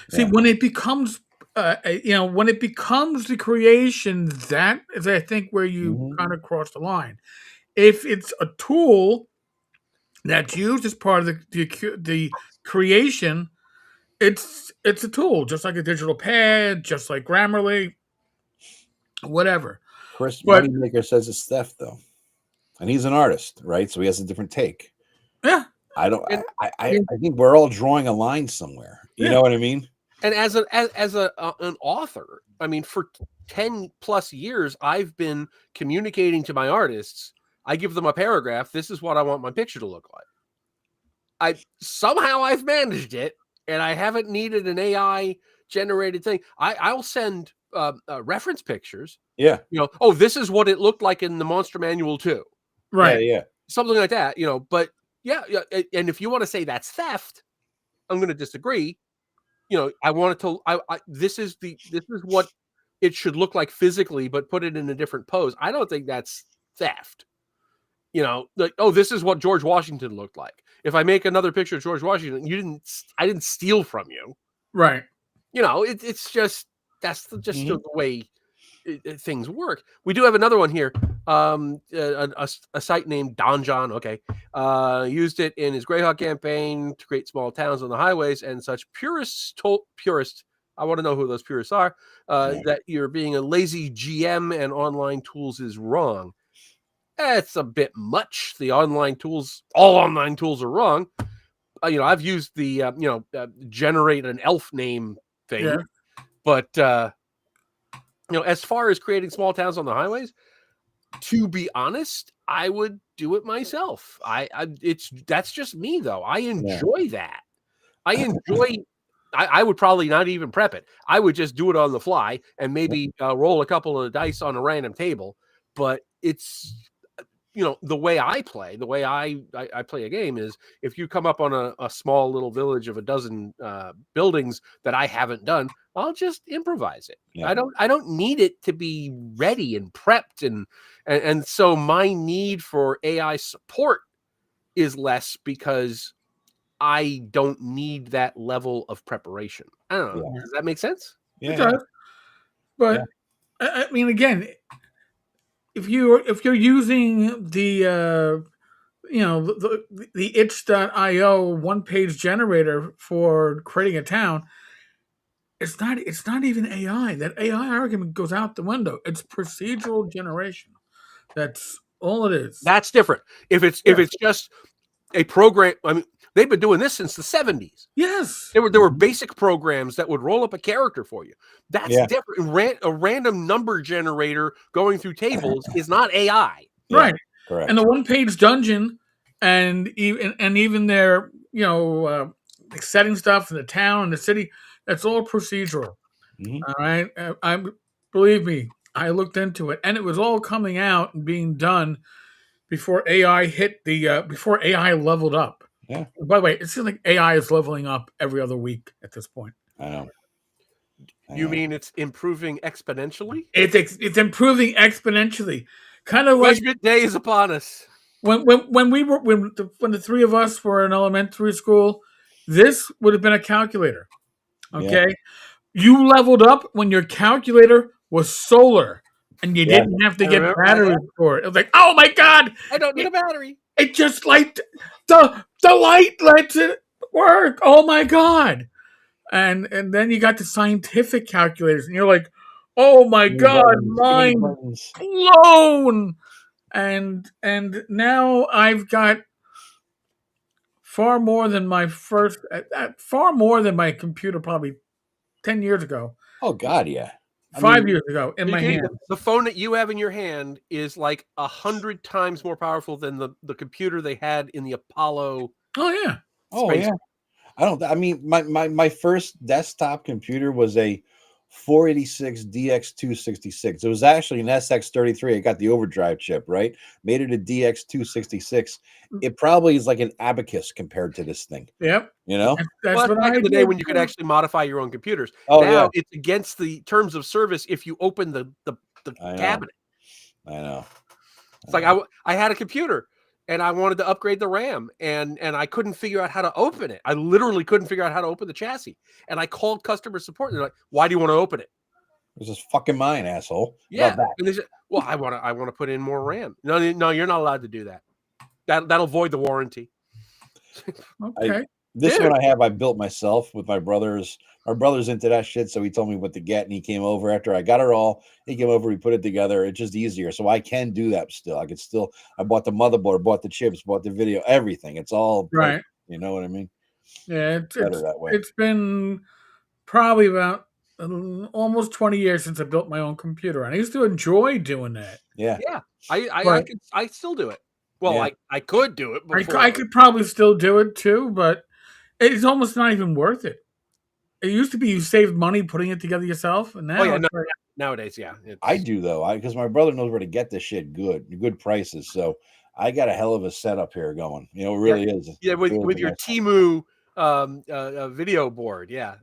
See, when it becomes when it becomes the creation, that is, I think, where you kind of cross the line. If it's a tool that's used as part of the creation, it's a tool, just like a digital pad, just like Grammarly, whatever. Chris Moneymaker says it's theft, though, and he's an artist, right? So he has a different take. Yeah, I don't. I think we're all drawing a line somewhere. You know what I mean? And as an author, I mean, for 10 plus years, I've been communicating to my artists. I give them a paragraph. This is what I want my picture to look like. I've managed it, and I haven't needed an AI generated thing. I'll send reference pictures. Yeah. This is what it looked like in the Monster Manual 2. Right. Yeah. Something like that. But yeah. And if you want to say that's theft, I'm going to disagree. I wanted to. This is what it should look like physically, but put it in a different pose. I don't think that's theft. This is what George Washington looked like. If I make another picture of George Washington, I didn't steal from you. Right. It's just the way things work. We do have another one here. A site named Don John. Okay. Used it in his Greyhawk campaign to create small towns on the highways and such. Purists. I want to know who those purists are. That you're being a lazy GM and online tools is wrong. It's a bit much. All online tools are wrong. I've used the generate an elf name thing, but as far as creating small towns on the highways, to be honest, I would do it myself. That's just me, though. I enjoy that. I would probably not even prep it. I would just do it on the fly and maybe roll a couple of dice on a random table. But it's the way I play a game is, if you come up on a small little village of a dozen buildings that I haven't done, I'll just improvise it. Yeah. I don't need it to be ready and prepped, and so my need for AI support is less because I don't need that level of preparation. I don't know. Yeah. Does that make sense? Yeah. It does. But I mean, again, if you're using the the itch.io one-page generator for creating a town, it's not even AI. That AI argument goes out the window. It's procedural generation. That's all it is. That's different. If it's just a program, I mean, they've been doing this since the 70s. Yes. There were basic programs that would roll up a character for you. That's different. A random number generator going through tables is not AI. Right. Correct. And the one-page dungeon and even their, setting stuff in the town and the city, that's all procedural. Mm-hmm. All right. Believe me, I looked into it, and it was all coming out and being done before AI hit before AI leveled up. Yeah. By the way, it seems like AI is leveling up every other week at this point. I know. You mean it's improving exponentially? It's improving exponentially. Kind of like Judgment Day is upon us. When the three of us were in elementary school, this would have been a calculator. Okay, you leveled up when your calculator was solar. And you didn't have to get batteries for it. It was like, oh my God, I don't need a battery. It just like the light lets it work. Oh my God. And then you got the scientific calculators, and you're like, oh my God, mind blown. And now I've got far more than my first, far more than my computer probably 10 years ago. Oh God, yeah. 5 years ago in my kidding? hand. The phone that you have in your hand is like 100 times more powerful than the computer they had in the Apollo. Oh yeah. Oh yeah. I mean, my first desktop computer was a 486 DX266. It was actually an SX33. It got the overdrive chip, right? Made it a DX266. It probably is like an abacus compared to this thing. Yep. You know, that's what back I in the day did. when you could actually modify your own computers. Oh, now yeah. it's against the terms of service if you open the cabinet. I know. It's like I had a computer and I wanted to upgrade the RAM and I couldn't figure out how to open it. I literally couldn't figure out how to open the chassis. And I called customer support. And they're like, "Why do you want to open it?" This is fucking mine, asshole. Yeah. And they said, "Well, I want to put in more RAM." No, you're not allowed to do that. That'll void the warranty. Okay. This one I built myself with my brothers. My brother's into that shit, so he told me what to get, and he came over after I got it all. He came over, we put it together. It's just easier, so I can do that still. I bought the motherboard, bought the chips, bought the video, everything. It's all right. perfect, you know what I mean? Yeah, Better that way. It's been probably about almost 20 years since I built my own computer, and I used to enjoy doing that. Yeah. I still do it. Well, Yeah. I could do it before. I could probably still do it too, but it's almost not even worth it. It used to be you saved money putting it together yourself, and now nowadays, yeah. I do though, because my brother knows where to get this shit good prices. So I got a hell of a setup here going. You know, it really is. Yeah, with your Temu video board, yeah.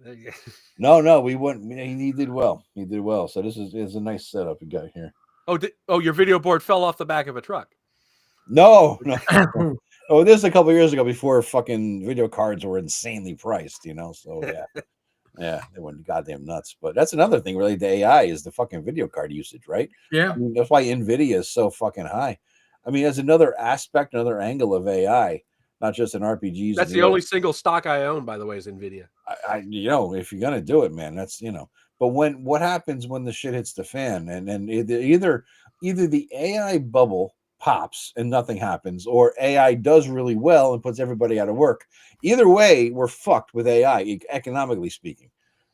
No, we wouldn't. He did well. He did well. So this is a nice setup we got here. Oh, your video board fell off the back of a truck. No. Oh, this is a couple years ago before fucking video cards were insanely priced, you know. So yeah, they went goddamn nuts. But that's another thing related to AI is the fucking video card usage, right? Yeah. I mean, that's why NVIDIA is so fucking high. I mean, there's another aspect, another angle of AI, not just in RPGs. That's the only single stock I own, by the way, is NVIDIA. You know, if you're gonna do it, man, that's But what happens when the shit hits the fan, and either the AI bubble pops and nothing happens, or AI does really well and puts everybody out of work. Either way, we're fucked with AI, economically speaking,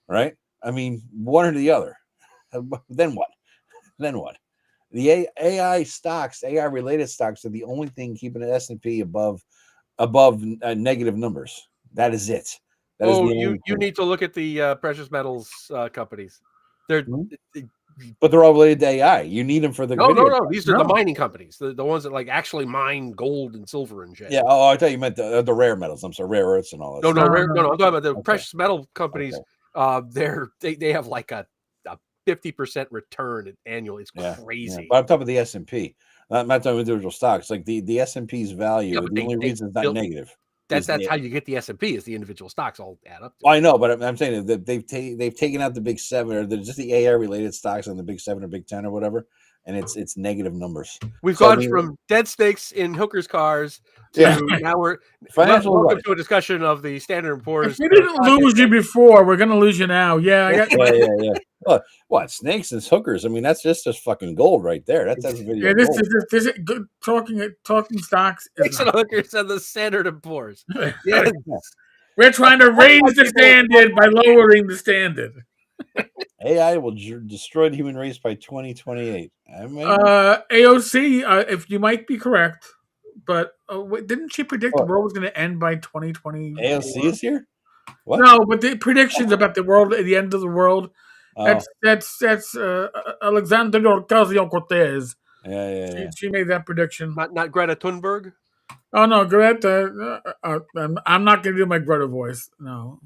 right? I mean, one or the other. Then what? The AI stocks, AI related stocks, are the only thing keeping the S&P above negative numbers. That is it. You need to look at the precious metals companies. But they're all related to AI. You need them for the no. These are the mining companies, the ones that like actually mine gold and silver and shit. Yeah. Oh, I thought you meant the rare metals. I'm sorry, rare earths and all that. No. I'm talking about the precious metal companies. Okay. They have like a 50% return annually. It's crazy. Yeah. But I'm talking about the S&P. I'm not talking about individual stocks. Like the S&P's value. The only reason it's not negative. That's how you get the S&P is the individual stocks all add up. I know, but I'm saying that they've taken out the big seven, or just the AI related stocks on the big 7 or big 10 or whatever, and it's negative numbers. We've gone from dead snakes in hookers' cars to now we're welcome to a discussion of the Standard & Poor's. If we didn't lose you before, we're going to lose you now. Yeah. Yeah. What snakes and hookers? I mean, that's just fucking gold right there. That's video. Yeah, this is good talking stocks. Snakes and hookers and the Standard & Poor's. Yes. We're trying to raise the standard by lowering the standard. AI will destroy the human race by 2028. I mean, AOC, if you might be correct, but didn't she predict the world was going to end by 2020? AOC is here? What? No, but the predictions about the world at the end of the world. That's Alexander Ocasio-Cortez. Yeah. She made that prediction. Not Greta Thunberg. Oh no, Greta! I'm not going to do my Greta voice. No.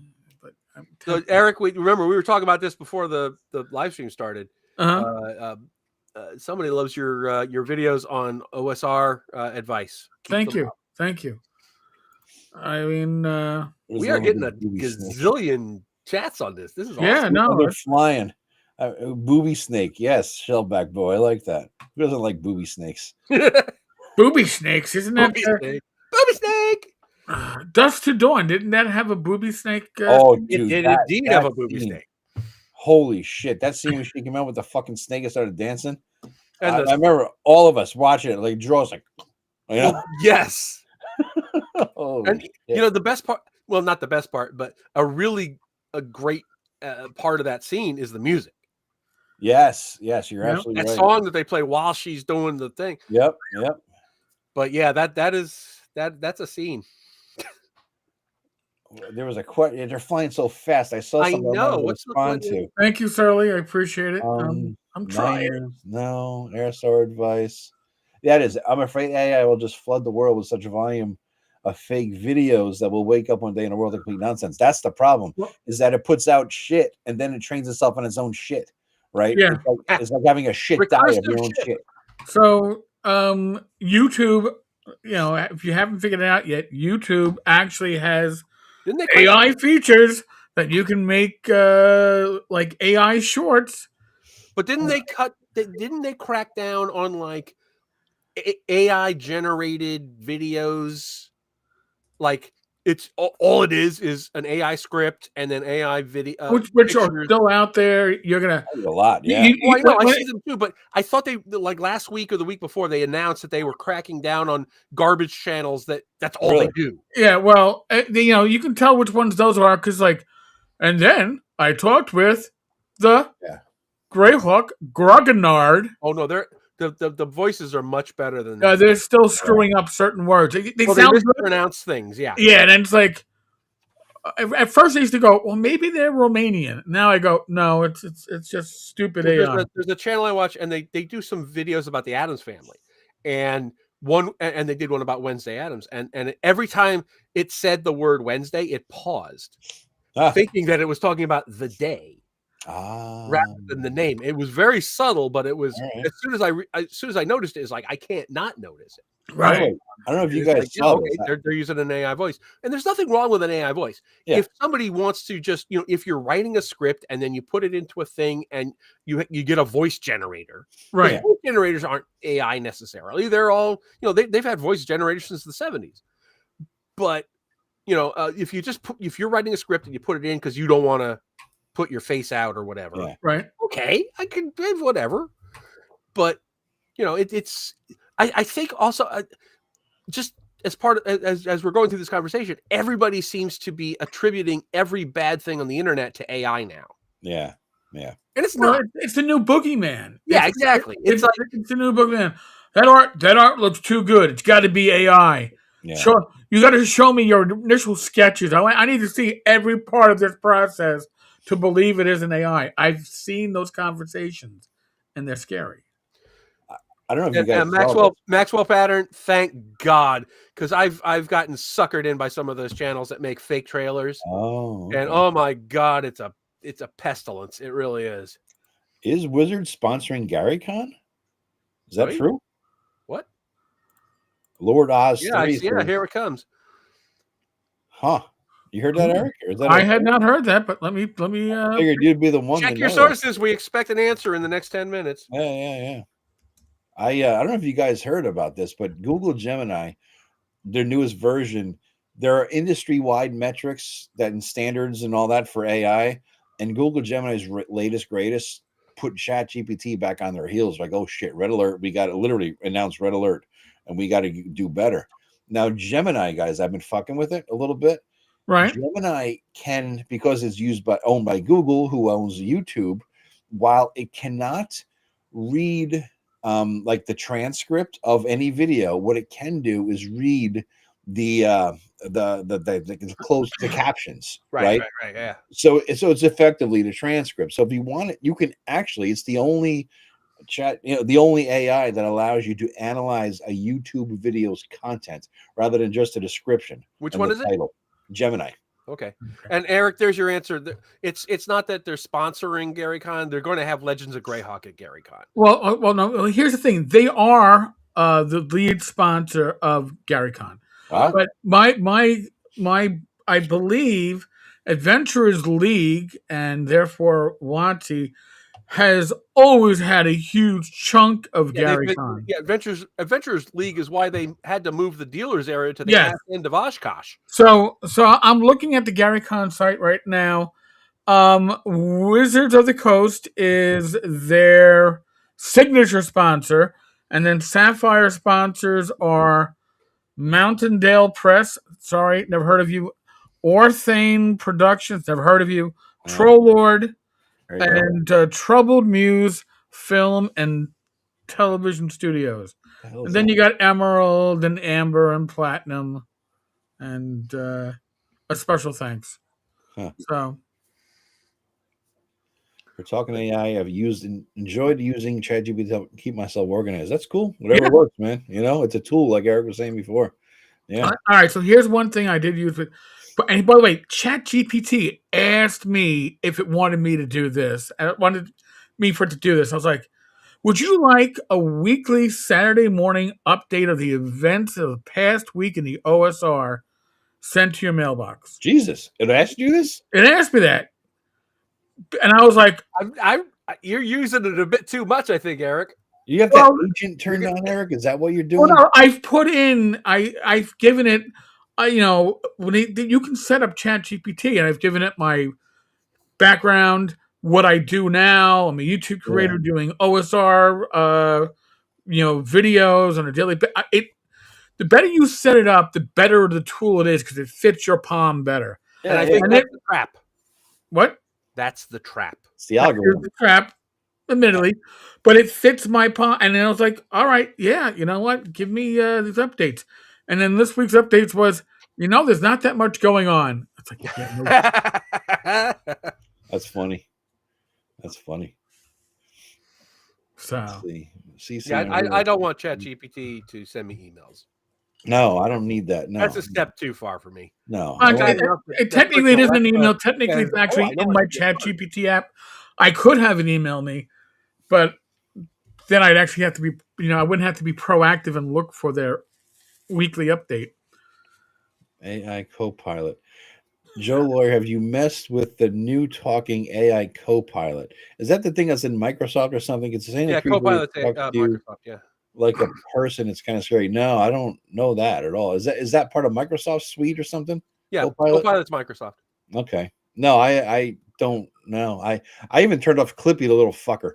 So Eric, we were talking about this before the live stream started. Somebody loves your videos on OSR advice. Thank you. I mean, we are getting a gazillion chats on this. This is awesome. Yeah, no, they're flying. Booby snake, yes, shellback boy. I like that. Who doesn't like booby snakes? Booby snakes, isn't that? Booby snake. Dusk to Dawn, didn't that have a booby snake? Dude, it did indeed have a booby snake. Holy shit! That scene when she came out with the fucking snake and started dancing. I remember all of us watching it. Like Draw's like, Yes. And the best part, well, not the best part, but a great part of that scene is the music. Yes, you're absolutely that right. song that they play while she's doing the thing. Yep. But yeah, that's a scene. There was a question. They're flying so fast. I saw something I wanted to respond to. Thank you, Surly. I appreciate it. I'm trying. No, air star advice. That is. I'm afraid AI will just flood the world with such a volume of fake videos that we'll wake up one day in a world of complete nonsense. That's the problem. Is that it puts out shit and then it trains itself on its own shit. Right? Yeah. It's like having a shit diet of your own shit. So, YouTube, if you haven't figured it out yet, YouTube actually has AI features that you can make like AI shorts. But didn't they crack down on like AI generated videos? Like it's all it is an AI script and then AI video, which are still out there. You're gonna a lot, yeah. I know, I see them too, but I thought they like last week or the week before they announced that they were cracking down on garbage channels. That's all they do. Yeah, well, you can tell which ones those are because and then I talked with the Greyhawk Grognard. Oh no, the voices are much better than that. They're still screwing up certain words. They sound good. Pronounce things, yeah. Yeah, and it's like at first I used to go, well, maybe they're Romanian. Now I go, no, it's just stupid AI. There's a channel I watch, and they do some videos about the Addams family, and they did one about Wednesday Addams, and every time it said the word Wednesday, it paused, thinking that it was talking about the day. Rather than the name. It was very subtle, but it was as soon as I noticed it, it's like I can't not notice it. Right. I don't know if you guys saw this. They're using an AI voice, and there's nothing wrong with an AI voice. Yeah. If somebody wants to just, if you're writing a script and then you put it into a thing and you get a voice generator, right? Voice generators aren't AI necessarily. They're all, they've had voice generators since the 70s. But if you're writing a script and you put it in because you don't want to put your face out or whatever, right? Okay, I can do whatever. But it's. I think also just as part of, as we're going through this conversation, everybody seems to be attributing every bad thing on the internet to AI now. Yeah. And it's not. It's the new boogeyman. Yeah, exactly. It's the new boogeyman. That art looks too good. It's got to be AI. Yeah. You got to show me your initial sketches. I need to see every part of this process to believe it is an AI. I've seen those conversations, and they're scary. I don't know if you guys Maxwell Pattern, thank God, because I've gotten suckered in by some of those channels that make fake trailers. Oh, okay. And oh my God, it's a pestilence. It really is. Is Wizard sponsoring GaryCon? Is that true? What? Lord Oz. Yeah, here it comes. Huh. You heard that, Eric? Or is that I had not heard that, but let me. I figured you'd be the one. Check your sources. We expect an answer in the next 10 minutes. Yeah. I don't know if you guys heard about this, but Google Gemini, their newest version, there are industry-wide metrics and standards and all that for AI, and Google Gemini's latest greatest put ChatGPT back on their heels. Like, oh shit, red alert! We got to literally announce red alert, and we got to do better. Now, Gemini, guys, I've been fucking with it a little bit. Right. Gemini can, because it's owned by Google, who owns YouTube, while it cannot read like the transcript of any video, what it can do is read the close the captions, right, yeah. So it's effectively the transcript. So if you want it, you can actually. It's the only the only AI that allows you to analyze a YouTube video's content rather than just a description. Which one is title. Gemini. Okay. And Eric, there's your answer. It's not that they're sponsoring GaryCon. They're going to have Legends of Greyhawk at GaryCon. Well, no. Here's the thing. They are the lead sponsor of GaryCon. Wow. But my I believe Adventurers League and therefore Wanty has always had a huge chunk of GaryCon. Yeah, Adventurers League is why they had to move the dealers area to the end of Oshkosh. So I'm looking at the GaryCon site right now. Wizards of the Coast is their signature sponsor, and then Sapphire sponsors are Mountaindale Press, sorry, never heard of you. Orthane Productions, never heard of you. Troll Lord, and Troubled Muse Film and Television Studios. And then you got Emerald and Amber and Platinum and a special thanks. So for Talking AI, I've enjoyed using ChatGPT to keep myself organized. That's cool. Whatever works, man. It's a tool, like Eric was saying before. Yeah. All right. So here's one thing I did use with, and by the way, ChatGPT asked me if it wanted me to do this. And it wanted me for it to do this. I was like, would you like a weekly Saturday morning update of the events of the past week in the OSR sent to your mailbox? Jesus, it asked you this? It asked me that. And I was like, you're using it a bit too much, I think, Eric. You have that agent turned on, Eric? Is that what you're doing? Well, no, I've put in, I've given it, when you can set up ChatGPT, and I've given it my background, what I do now. I'm a YouTube creator doing OSR, videos on a daily. The better you set it up, the better the tool it is because it fits your palm better. Yeah, and I think that's the trap. What? That's the trap. It's the algorithm. It's the trap, admittedly, but it fits my palm. And then I was like, all right, yeah, you know what? Give me these updates. And then this week's updates was, there's not that much going on. It's like, That's funny. That's funny. So, I don't want ChatGPT to send me emails. No, I don't need that. No, that's a step too far for me. No, technically it isn't an email. Technically, it's actually in my ChatGPT app. I could have it email me, but then I'd actually have to be, I wouldn't have to be proactive and look for their weekly update. AI Copilot. Joe Lawyer, have you messed with the new talking AI Copilot? Is that the thing that's in Microsoft or something? It's the same. Yeah, Copilot's Microsoft. Yeah. Like a person, it's kind of scary. No, I don't know that at all. Is that part of Microsoft Suite or something? Yeah, Copilot's Microsoft. Okay. No, I don't know. I even turned off Clippy, the little fucker.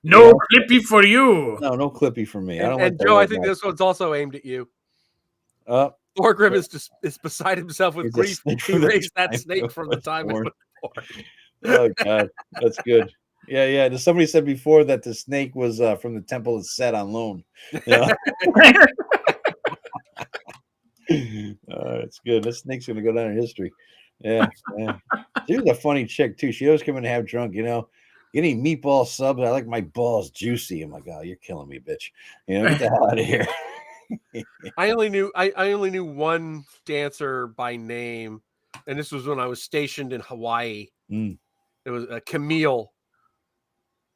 No Clippy for you. No Clippy for me. I don't. And Joe, I think this one's also aimed at you. Thorgrim is beside himself with grief. He raised that snake from the time it was born. Oh God, that's good. Yeah. Somebody said before that the snake was from the Temple of Set on loan. It's good. This snake's gonna go down in history. Yeah. She was a funny chick too. She always came in half drunk. Any meatball subs? I like my balls juicy. I'm like, oh, you're killing me, bitch. Get the hell out of here. I only knew one dancer by name, and this was when I was stationed in Hawaii. It was Camille.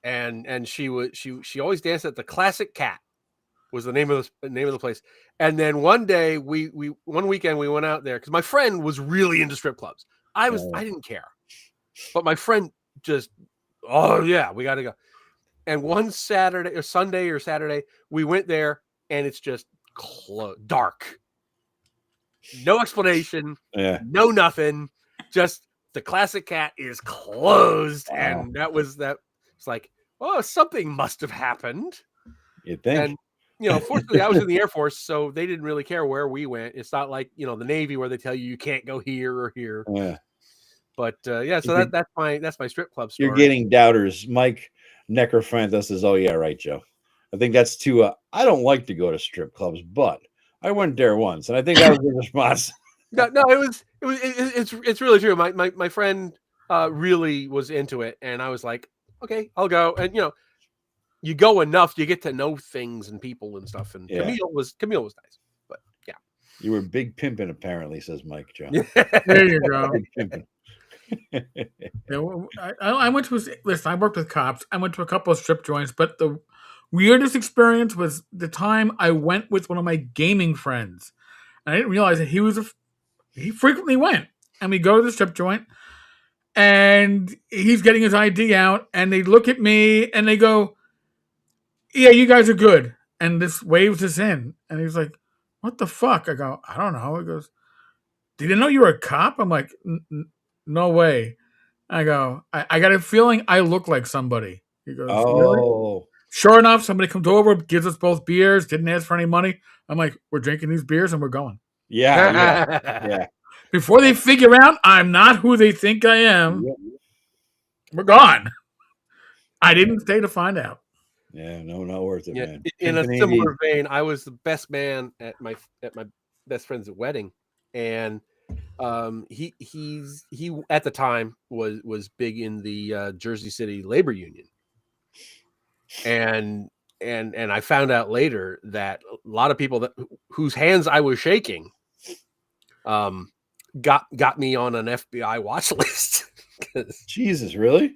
And she always danced at the Classic Cat was the name of the place. And then one day one weekend we went out there because my friend was really into strip clubs. I didn't care, but my friend just, oh yeah, we got to go. And one Saturday or Sunday or Saturday we went there and it's just dark, no explanation, no nothing, just the Classic Cat is closed. And that was that. It's like, oh, something must have happened. You think? And fortunately, I was in the Air Force, so they didn't really care where we went. It's not like the Navy where they tell you can't go here or here. Yeah. But so that's my strip club story. You're getting doubters. Mike Necrophanthus says, "Oh yeah, right, Joe. I think that's too. I don't like to go to strip clubs, but I went there once, and I think that was the response." No, it's really true. My friend really was into it, and I was like, okay, I'll go. And you go enough, you get to know things and people and stuff. And Camille was nice, but yeah, you were big pimping apparently, says Mike Joe. There you go. I went to listen. I worked with cops. I went to a couple of strip joints, but the weirdest experience was the time I went with one of my gaming friends, and I didn't realize that he frequently went. And we go to the strip joint. And he's getting his ID out, and they look at me, and they go, "Yeah, you guys are good." And this waves us in, and he's like, "What the fuck?" I go, "I don't know." He goes, "Did you know you were a cop?" I'm like, "No way." I go, I got a feeling I look like somebody." He goes, "Oh, Sure enough, somebody comes over, gives us both beers, didn't ask for any money. I'm like, we're drinking these beers and we're going. Yeah. Before they figure out I'm not who they think I am, we're gone. I didn't stay to find out. Yeah, no, not worth it, man. In a similar vein, I was the best man at my best friend's wedding, and he at the time was big in the Jersey City labor union, and I found out later that a lot of people whose hands I was shaking got me on an FBI watch list. Jesus, really?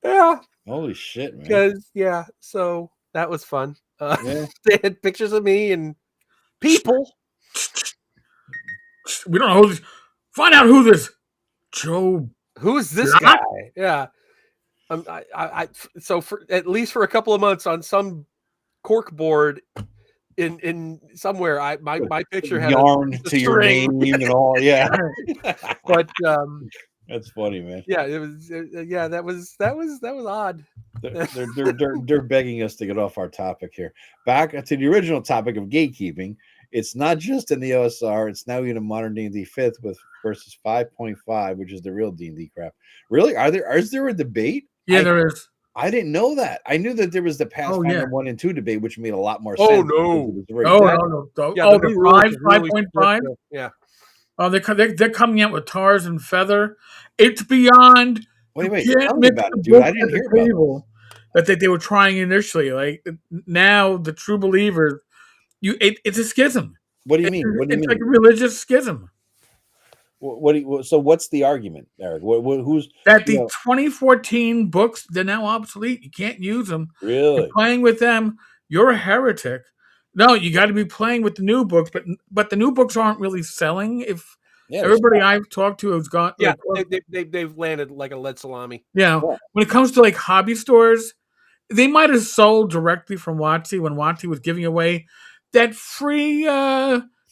Yeah. Holy shit, man. Because so that was fun. They had pictures of me and people. We don't know who this. Find out who this Joe. Who's this guy? Yeah. So for at least for a couple of months on some cork board in somewhere, my picture had yarn to your name and all. Yeah. But that's funny, man. Yeah, it was. That was odd. They're begging us to get off our topic here. Back to the original topic of gatekeeping. It's not just in the OSR. It's now even a modern D&D 5th with versus 5.5, which is the real D&D crap. Really? Is there a debate? Yeah, there is. I didn't know that. I knew that there was the Pathfinder 1 and 2 debate, which made a lot more sense. Oh no! No. Yeah, the 5.5. Yeah. Oh, they're coming out with tars and feather. It's beyond. Wait. Tell me about it, dude. I didn't hear about it. That they were trying initially. Like now, the true believers, it's a schism. What do you mean? It's like a religious schism. So what's the argument, Eric? Who's that the 2014 books, they're now obsolete. You can't use them. Really? You're playing with them, you're a heretic. No, you got to be playing with the new books, but the new books aren't really selling. If everybody I've talked to has gone, they've landed like a lead salami. Yeah, when it comes to like hobby stores, they might have sold directly from WotC when WotC was giving away that free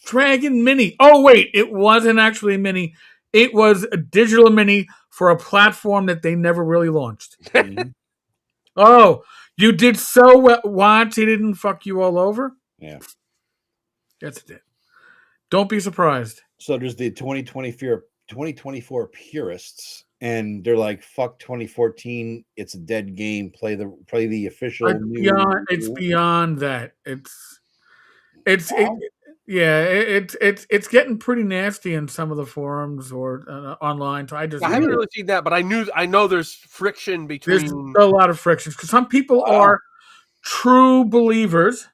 Dragon Mini. Oh wait, it wasn't actually a mini; it was a digital mini for a platform that they never really launched. Oh, you did so well. WotC didn't fuck you all over. Yeah, that's it. Don't be surprised. So there's the 2024 purists, and they're like, "Fuck 2014. It's a dead game. Play the official." It's beyond that. It's getting pretty nasty in some of the forums or online. So I haven't really seen that, but I know there's friction between. There's a lot of frictions because some people are true believers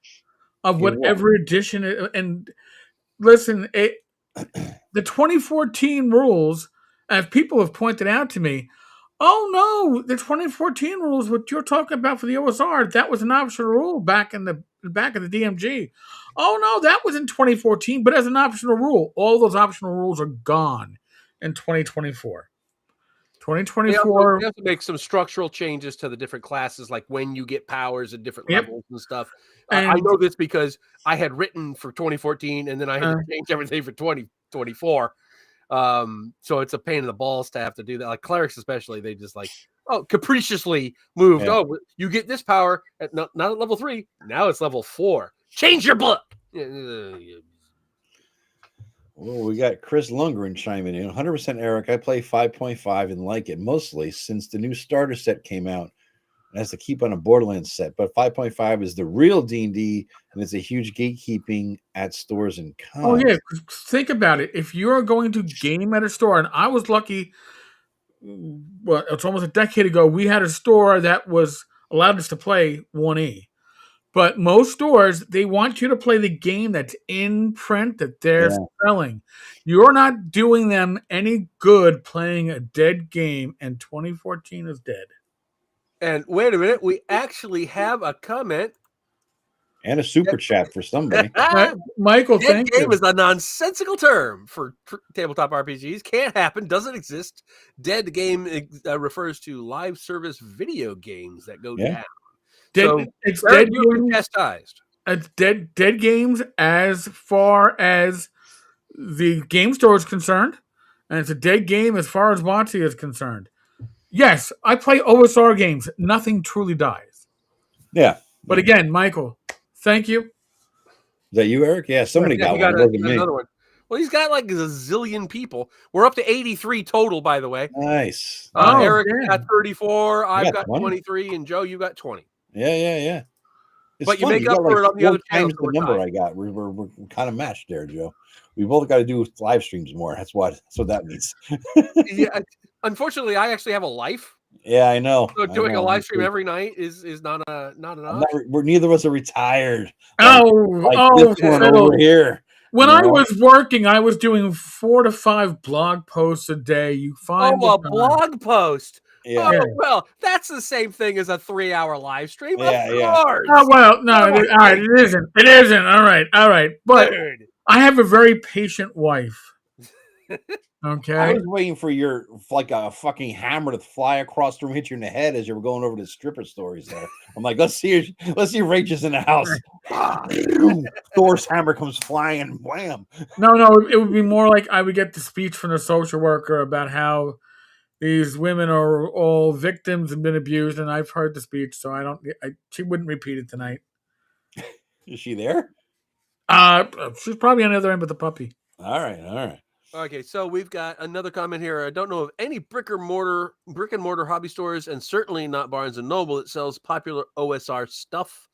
of whatever edition. And listen, the 2014 rules, as people have pointed out to me, oh no, the 2014 rules, what you're talking about for the OSR, that was an optional rule back in the DMG. Oh no, that was in 2014, but as an optional rule. All those optional rules are gone in 2024. 2024. They have to make some structural changes to the different classes, like when you get powers at different levels and stuff. I know this because I had written for 2014, and then I had to change everything for 2024. So it's a pain in the balls to have to do that. Like clerics, especially, they just like capriciously moved. Yeah. Oh, you get this power at not at level 3. Now it's level 4. Change your book. Well, we got Chris Lundgren chiming in. 100% Eric. I play 5.5 and like it mostly since the new starter set came out. It has to keep on a Borderlands set, but 5.5 is the real D&D, and it's a huge gatekeeping at stores and cons. Oh yeah, think about it. If you're going to game at a store, and I was lucky, well, it's almost a decade ago, we had a store that was allowed us to play 1E. But most stores, they want you to play the game that's in print that they're selling. You're not doing them any good playing a dead game, and 2014 is dead. And wait a minute, we actually have a comment. And a super chat for somebody. Michael, thank you. Dead game is a nonsensical term for tabletop RPGs. Can't happen, doesn't exist. Dead game refers to live service video games that go down. It's dead games. Chastised. It's dead games as far as the game store is concerned, and it's a dead game as far as WotC is concerned. Yes, I play OSR games. Nothing truly dies. Yeah. But again, Michael, thank you. Is that you, Eric? Yeah, somebody Yeah, got one. another one. Well, he's got like a zillion people. We're up to 83 total, by the way. Nice. Eric got 34. I've got 20. 23, and Joe, you got 20. Yeah. It's but funny. you make up for it on the other channels. The number I got. We're kind of matched there, Joe. We both got to do live streams more. That's what that means. Yeah. Unfortunately, I actually have a life. Yeah, I know. So doing a live stream every night is not an option. We're neither of us are retired. This one over here. When I was working, I was doing 4 to 5 blog posts a day. You find a blog post. Yeah. Oh, well, that's the same thing as a 3-hour live stream. Yeah, of course. Oh, well, no, all right, it isn't. It isn't. All right. But I have a very patient wife. Okay. I was waiting for a fucking hammer to fly across the room, hit you in the head as you were going over the stripper stories there. I'm like, let's see Rachel's in the house. Thor's hammer comes flying and wham. No, it would be more like I would get the speech from the social worker about how these women are all victims and been abused, and I've heard the speech, so she wouldn't repeat it tonight. Is she there? She's probably on the other end with the puppy. All right. Okay, so we've got another comment here. I don't know of any brick and mortar hobby stores, and certainly not Barnes and Noble, that sells popular OSR stuff,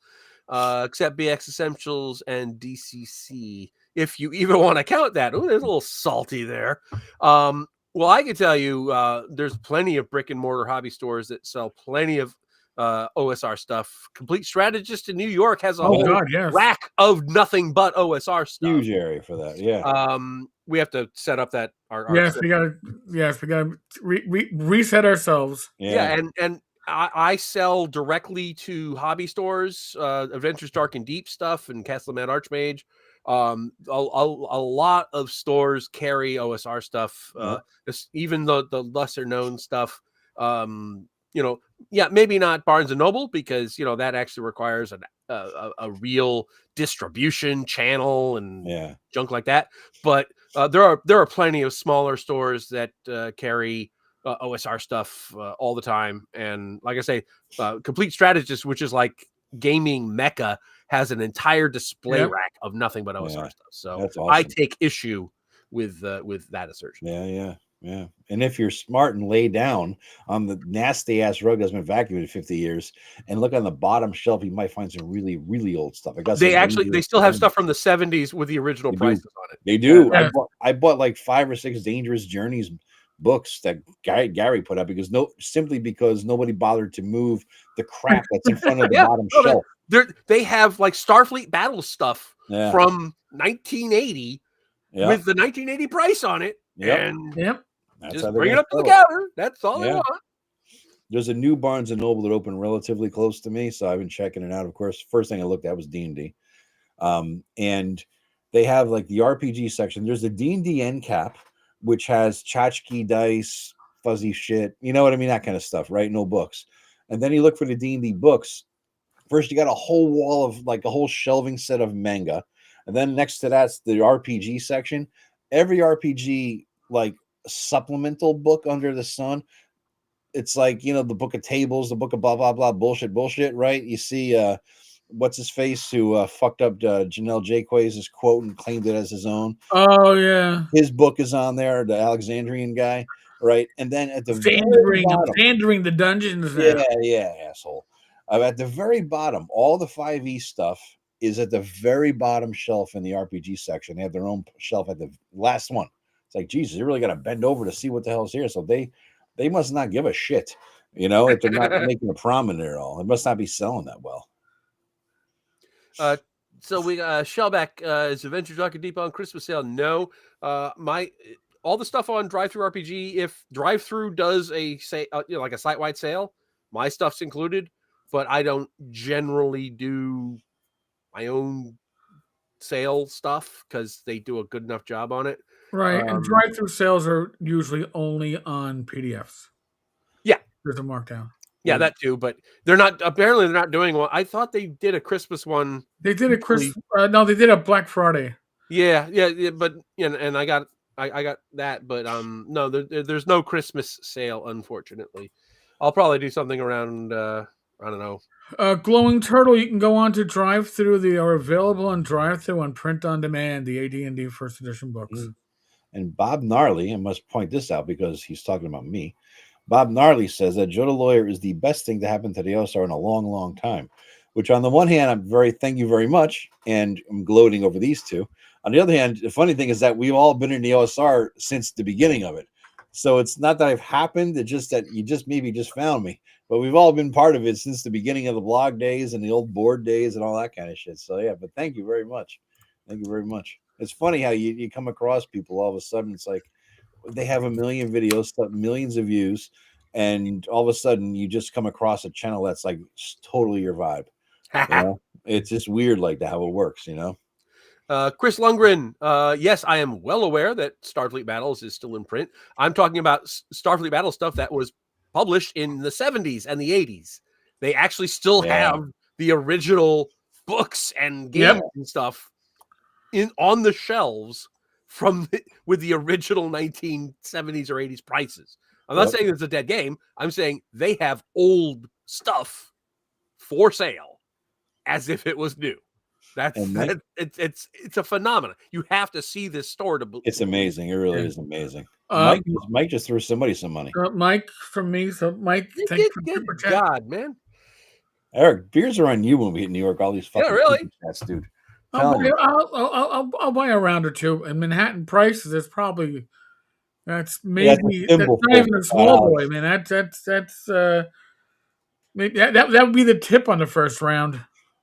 except BX Essentials and DCC. If you even want to count that, there's a little salty there. Well, I can tell you, there's plenty of brick and mortar hobby stores that sell plenty of OSR stuff. Complete Strategist in New York has a whole rack of nothing but OSR stuff. Huge area for that. Yeah. We have to set up that. We gotta reset ourselves. Yeah, and I sell directly to hobby stores, Adventures Dark and Deep stuff, and Castleman Archmage. A lot of stores carry OSR stuff, even the lesser known stuff. Maybe not Barnes and Noble, because that actually requires a real distribution channel and junk like that. But there are plenty of smaller stores that carry OSR stuff all the time. And like I say, Complete Strategist, which is like gaming mecca, has an entire display rack of nothing but OSR stuff. So awesome. I take issue with that assertion. Yeah. And if you're smart and lay down on the nasty ass rug that's been vacuumed in 50 years and look on the bottom shelf, you might find some really, really old stuff. They still have stuff from the 70s with the original prices on it. They do. Yeah. I bought like 5 or 6 Dangerous Journeys books that Gary put up simply because nobody bothered to move the crap that's in front of the bottom shelf. They have like Starfleet battle stuff from 1980 with the 1980 price on it. Just bring it up to the counter. That's all they want. There's a new Barnes and Noble that opened relatively close to me, so I've been checking it out. Of course, first thing I looked at was D&D, and they have like the RPG section. There's a D&D end cap, which has tchotchke dice, fuzzy shit, you know what I mean, that kind of stuff, right? No books. And then you look for the D&D books. First, you got a whole wall of like a whole shelving set of manga, and then next to that's the RPG section. Every RPG like supplemental book under the sun, it's like the book of tables, the book of blah blah blah bullshit, right? You see what's his face who fucked up Janelle Jaquays' quote and claimed it as his own. Oh yeah, his book is on there, the Alexandrian guy, right? And then at the Vandering the dungeons. Yeah, asshole. At the very bottom, all the 5e stuff is at the very bottom shelf in the RPG section. They have their own shelf at the last one. It's like, Jesus, you really got to bend over to see what the hell's here. So they must not give a shit, if they're not making a prom in there at all. It must not be selling that well. So we Shellback is Adventures Dark and Deep on Christmas sale. No, all the stuff on Drive-Thru RPG. If Drive-Thru does like a site-wide sale, my stuff's included. But I don't generally do my own sale stuff because they do a good enough job on it. Right, and drive-through sales are usually only on PDFs. Yeah, there's a markdown. Yeah, that too, but they're not. Apparently, they're not doing one. I thought they did a Christmas one. They did a Christmas. No, they did a Black Friday. Yeah, but and I got that, but no, there's no Christmas sale, unfortunately. I'll probably do something around. I don't know. Glowing Turtle, you can go on to drive-through. They are available on drive-through and print on demand, the AD&D first edition books. And Bob Gnarly, I must point this out because he's talking about me. Bob Gnarly says that Joe the Lawyer is the best thing to happen to the OSR in a long, long time. Which, on the one hand, thank you very much, and I'm gloating over these two. On the other hand, the funny thing is that we've all been in the OSR since the beginning of it. So it's not that I've happened; it's just that you maybe found me. But we've all been part of it since the beginning of the blog days and the old board days and all that kind of shit. So yeah, but thank you very much. Thank you very much. It's funny how you come across people all of a sudden. It's like they have a million videos, millions of views, and all of a sudden you just come across a channel that's like totally your vibe. You know? It's just weird like that, how it works, you know. Chris Lundgren, yes, I am well aware that Starfleet Battles is still in print. I'm talking about Starfleet Battle stuff that was published in the 70s and the 80s. They actually still have the original books and games and stuff on the shelves with the original 1970s or 80s prices. I'm not saying it's a dead game. I'm saying they have old stuff for sale as if it was new. It's a phenomenon. You have to see this store to believe. It's amazing. It really is amazing. Mike just threw somebody some money. Mike from me. So Mike, thank you for Super Chat. God, man. Eric, beers are on you when we hit New York. All these fucking chats, dude. I'll buy a round or two. And Manhattan prices is probably that's not even a small boy. I mean, that's maybe that would be the tip on the first round.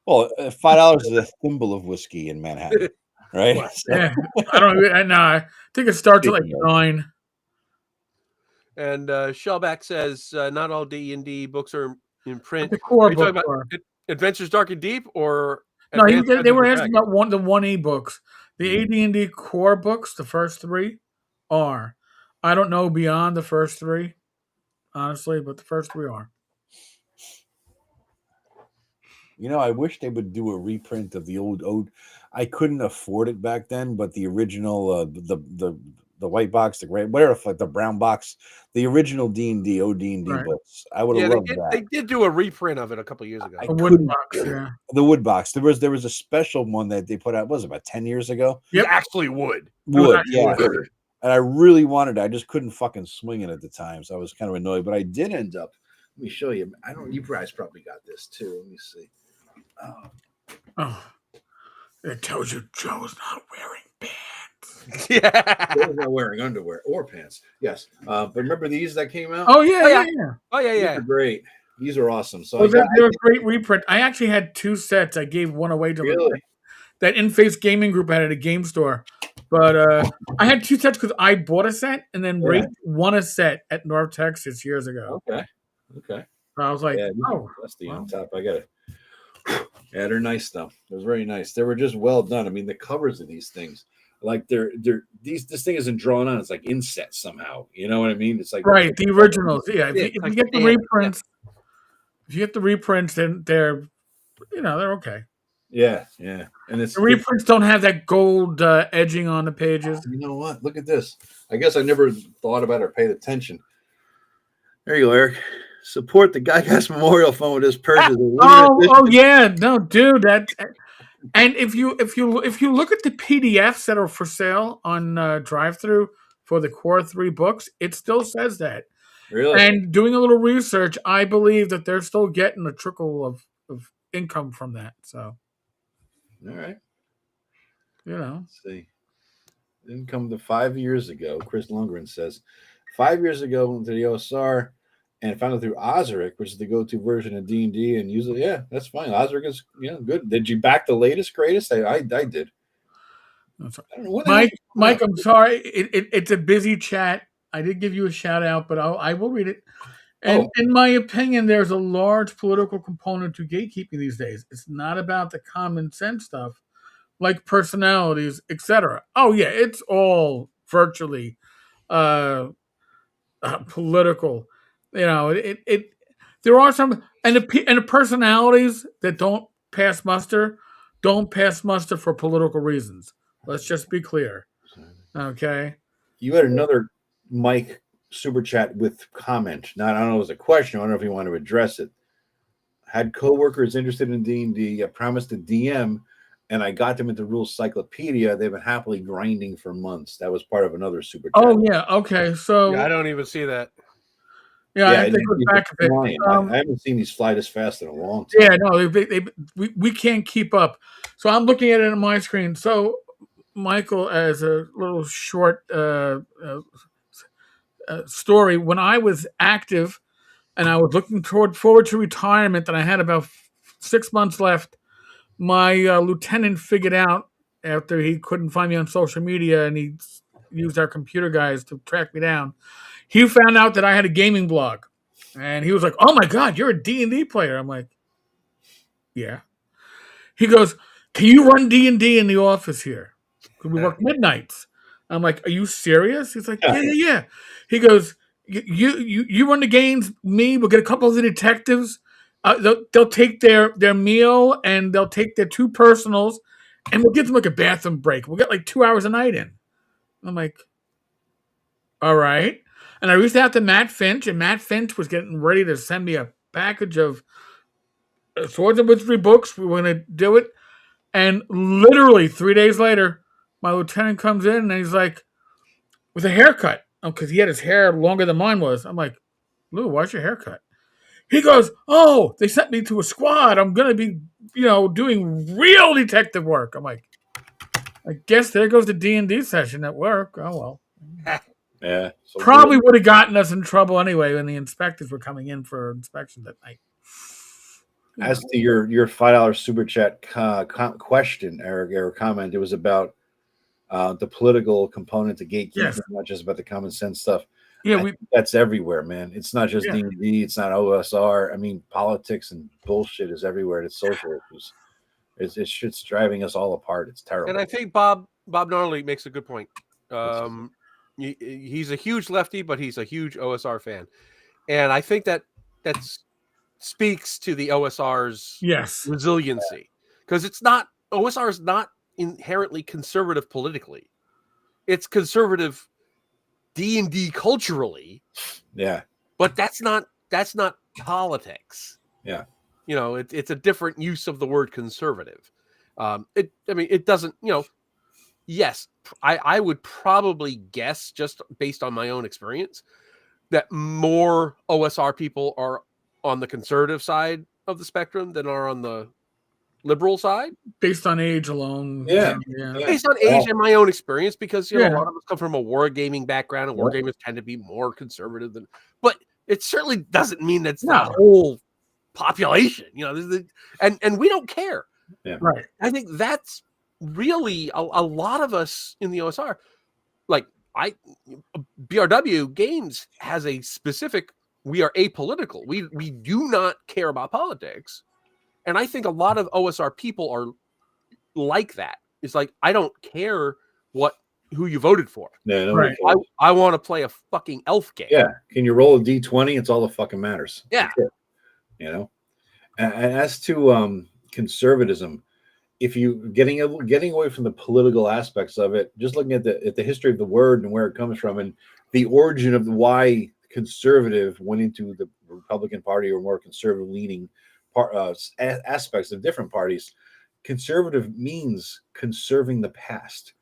Well, $5 is a thimble of whiskey in Manhattan, right? Yeah, I don't. I think it starts at like 9. And Shellback says not all D&D books are in print. The core are you talking about Adventures Dark and Deep or? No, they were asking about the 1E books. The AD&D core books, the first 3 are. I don't know beyond the first 3, honestly, but the first 3 are. You know, I wish they would do a reprint of the old. I couldn't afford it back then, but the original, the white box, the gray, whatever, like the brown box, the original D&D, OD&D books. I would have loved that. They did do a reprint of it a couple of years ago. The wood box, yeah. The wood box. There was a special one that they put out. What was it, about 10 years ago? Yep. Actually wood. Yeah. And I really wanted it. I just couldn't fucking swing it at the time, so I was kind of annoyed. But I did end up. Let me show you. You guys probably got this too. Let me see. It tells you Joe's not wearing pants. Joe's not wearing underwear or pants. Yes. But remember these that came out? Oh yeah. These are great. These are awesome. So they were a great reprint. I actually had 2 sets. I gave one away to that In-Face Gaming Group had at a game store. But I had 2 sets because I bought a set and then Ray won a set at North Texas years ago. Okay. I was like, that's the on top. I got it. Yeah, they're nice though. It was very nice. They were just well done. I mean, the covers of these things, like this thing isn't drawn on. It's like inset somehow. You know what I mean? It's like the originals. Yeah, if you get the reprints, then they're okay. Yeah, and the reprints don't have that gold edging on the pages. You know what? Look at this. I guess I never thought about it or paid attention. There you go, Eric. Support the Gygas Memorial Fund with this purchase. Yeah, no, dude. And if you look at the PDFs that are for sale on drive-through for the core 3 books, it still says that. Really? And doing a little research, I believe that they're still getting a trickle of income from that. So, all right. Let's see. Income to 5 years ago. Chris Lundgren says 5 years ago went to the OSR. And found it through Ozeric, which is the go-to version of D&D. And usually, that's fine. Ozeric is, good. Did you back the latest, greatest? I did. Mike, I'm sorry. It's a busy chat. I did give you a shout out, but I will read it. And in my opinion, there's a large political component to gatekeeping these days. It's not about the common sense stuff, like personalities, etc. Oh yeah, it's all virtually political. There are some and the personalities that don't pass muster for political reasons. Let's just be clear. Okay. You had another Mike super chat with comment. Now I don't know if it was a question. I don't know if you want to address it. Had coworkers interested in D&D. I promised to DM, and I got them into Rules Cyclopedia. They've been happily grinding for months. That was part of another super chat. Oh yeah, okay. So I don't even see that. Yeah, I think it back a bit. I haven't seen these fly this fast in a long time. Yeah, no, we can't keep up. So I'm looking at it on my screen. So Michael, as a little short story, when I was active and I was looking forward to retirement, and I had about 6 months left, my lieutenant figured out after he couldn't find me on social media, and he used our computer guys to track me down. He found out that I had a gaming blog, and he was like, "Oh my God, you're a D&D player." I'm like, "Yeah." He goes, "Can you run D&D in the office here? Because we work midnights." I'm like, "Are you serious?" He's like, "Yeah." He goes, "You run the games. Me, we'll get a couple of the detectives. They'll take their meal, and they'll take their 2 personals, and we'll give them like a bathroom break. We'll get like 2 hours a night in." I'm like, "All right." And I reached out to Matt Finch, and Matt Finch was getting ready to send me a package of Swords and Wizardry books. We were going to do it. And literally 3 days later, my lieutenant comes in, and he's like, with a haircut. Because he had his hair longer than mine was. I'm like, "Lou, why's your haircut?" He goes, "Oh, they sent me to a squad. I'm going to be, doing real detective work." I'm like, "I guess there goes the D&D session at work. Oh, well." Yeah. So Probably would have gotten us in trouble anyway when the inspectors were coming in for inspections at night. As to your $5 super chat question, Eric, or comment, it was about the political component to gatekeeping, Yes. not just about the common sense stuff. Yeah, that's everywhere, man. It's not just D&D. It's not OSR. I mean, politics and bullshit is everywhere. It's social issues. It's shit's driving us all apart. It's terrible. And I think Bob Gnarly makes a good point. He's a huge lefty, but he's a huge OSR fan, and I think that speaks to the OSR's resiliency, because OSR is not inherently conservative politically. It's conservative D&D culturally. Yeah. But that's not politics. Yeah. It's a different use of the word conservative. It doesn't, yes, I would probably guess, just based on my own experience, that more OSR people are on the conservative side of the spectrum than are on the liberal side. Based on age alone. Yeah. Based on age and my own experience, because a lot of us come from a wargaming background, and wargamers tend to be more conservative but it certainly doesn't mean that's the whole population, and we don't care. Yeah. Right. I think that's really a lot of us in the OSR, like BRW Games has a specific, we are apolitical. We do not care about politics. And I think a lot of OSR people are like that. It's like, I don't care who you voted for. Yeah, right. I want to play a fucking elf game. Yeah. Can you roll a D20? It's all that fucking matters. Yeah. And as to conservatism, if you getting away from the political aspects of it, just looking at the history of the word and where it comes from, and the origin of why conservative went into the Republican Party or more conservative leaning aspects of different parties. Conservative means conserving the past,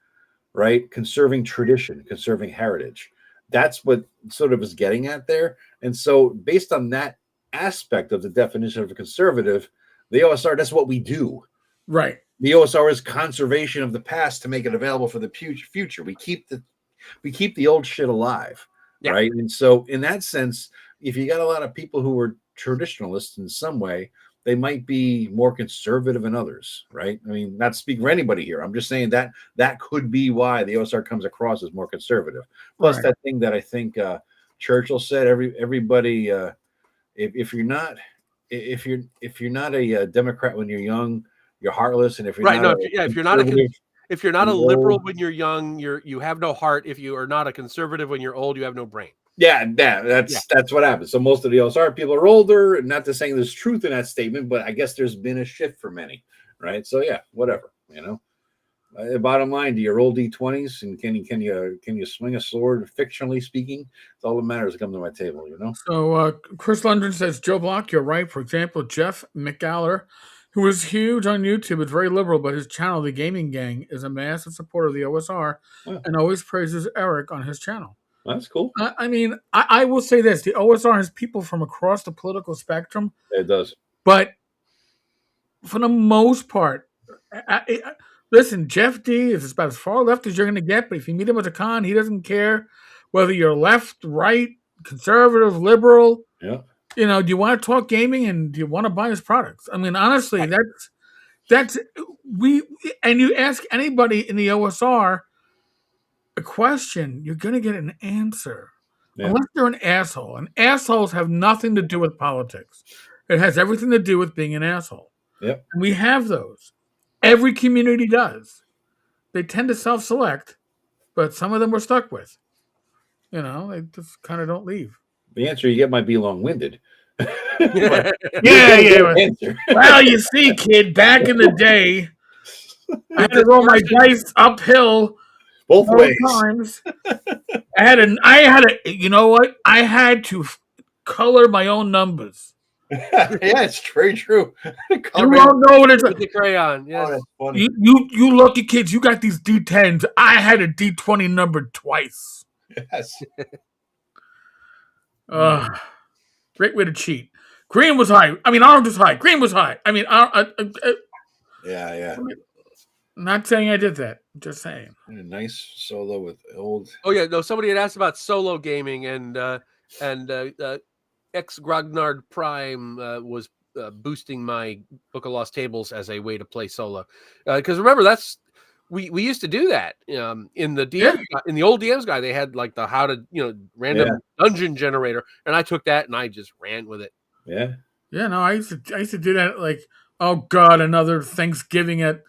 right? Conserving tradition, conserving heritage. That's what sort of is getting at there. And so based on that aspect of the definition of a conservative, the OSR, that's what we do. Right. The OSR is conservation of the past to make it available for the future. We keep the old shit alive, right? And so in that sense, if you got a lot of people who are traditionalists in some way, they might be more conservative than others, right? I mean, not speaking for anybody here. I'm just saying that could be why the OSR comes across as more conservative. Plus that thing that I think Churchill said, everybody, if you're not a Democrat when you're young, you're heartless, and if you're if you're not a liberal when you're young, you have no heart. If you are not a conservative when you're old, you have no brain. That's what happens. So most of the OSR people are older, and not to say there's truth in that statement, but I guess there's been a shift for many, right? So yeah, whatever, Bottom line, do you roll d20s and can you swing a sword? Fictionally speaking, it's all that matters. Come to my table, you know. So Chris London says, Joe Block, you're right. For example, Jeff McGaller, who is huge on YouTube, is very liberal, but his channel, The Gaming Gang, is a massive supporter of the OSR and always praises Eric on his channel. That's cool. I mean, I will say this: the OSR has people from across the political spectrum. It does, but for the most part, listen, Jeff D is about as far left as you're going to get. But if you meet him at a con, he doesn't care whether you're left, right, conservative, liberal. Yeah. You know, do you want to talk gaming and do you want to buy his products? I mean, honestly, that's and you ask anybody in the OSR a question, you're going to get an answer. Yeah. Unless they're an asshole. And assholes have nothing to do with politics. It has everything to do with being an asshole. Yep. And we have those. Every community does. They tend to self-select, but some of them we're stuck with. You know, they just kind of don't leave. The answer you get might be long-winded. yeah. Well, you see, kid, back in the day, I had to roll my dice uphill both ways. Times. I had you know what? I had to color my own numbers. Yeah, it's very true. You don't know what it's with the crayon. Yes. Oh, that's funny. You lucky kids, you got these D10s. I had a D20 numbered twice. Yes. Great way to cheat. Green was high. I mean, orange was high. Green was high. I mean, yeah. I'm not saying I did that. I'm just saying. A nice solo with old. Oh yeah, no. Somebody had asked about solo gaming, and X Grognard Prime was boosting my Book of Lost Tables as a way to play solo. Because remember, we used to do that in the DM in the old DMs guide. They had like the how to random dungeon generator, and I took that and I just ran with it. Yeah. No, I used to do that. Like, oh god, another Thanksgiving at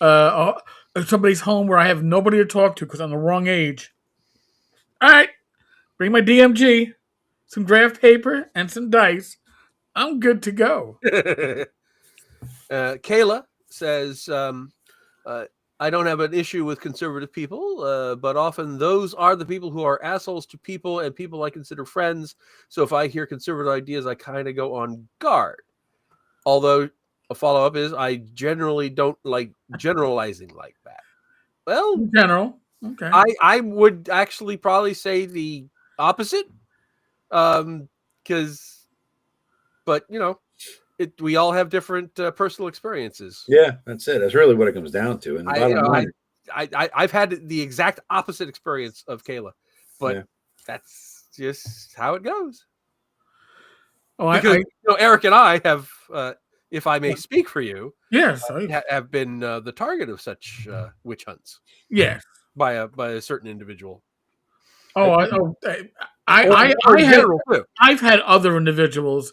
somebody's home where I have nobody to talk to because I'm the wrong age. All right, bring my DMG, some graph paper, and some dice. I'm good to go. Kayla says, I don't have an issue with conservative people, but often those are the people who are assholes to people and people I consider friends. So if I hear conservative ideas, I kind of go on guard. Although a follow-up is I generally don't like generalizing like that. Well, in general, okay. I would actually probably say the opposite. But we all have different personal experiences. Yeah, that's it. That's really what it comes down to. And I've had the exact opposite experience of Kayla, but that's just how it goes. Oh, because Eric and I have, if I may speak for you, yes, have been the target of such witch hunts. Yes, by a certain individual. I've had other individuals.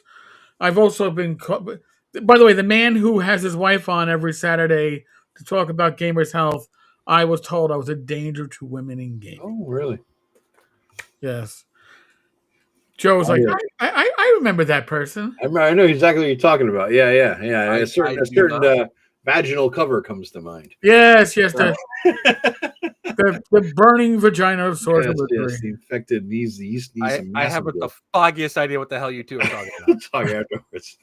I've also been. By the way, the man who has his wife on every Saturday to talk about gamers' health, I was told I was a danger to women in gaming. Oh, really? Yes. Joe was I remember that person. I know exactly what you're talking about. Yeah. A certain vaginal cover comes to mind. Yes. The burning vagina of sorcery. Yes, the infected knees. I have the foggiest idea what the hell you two are talking about. Talk afterwards.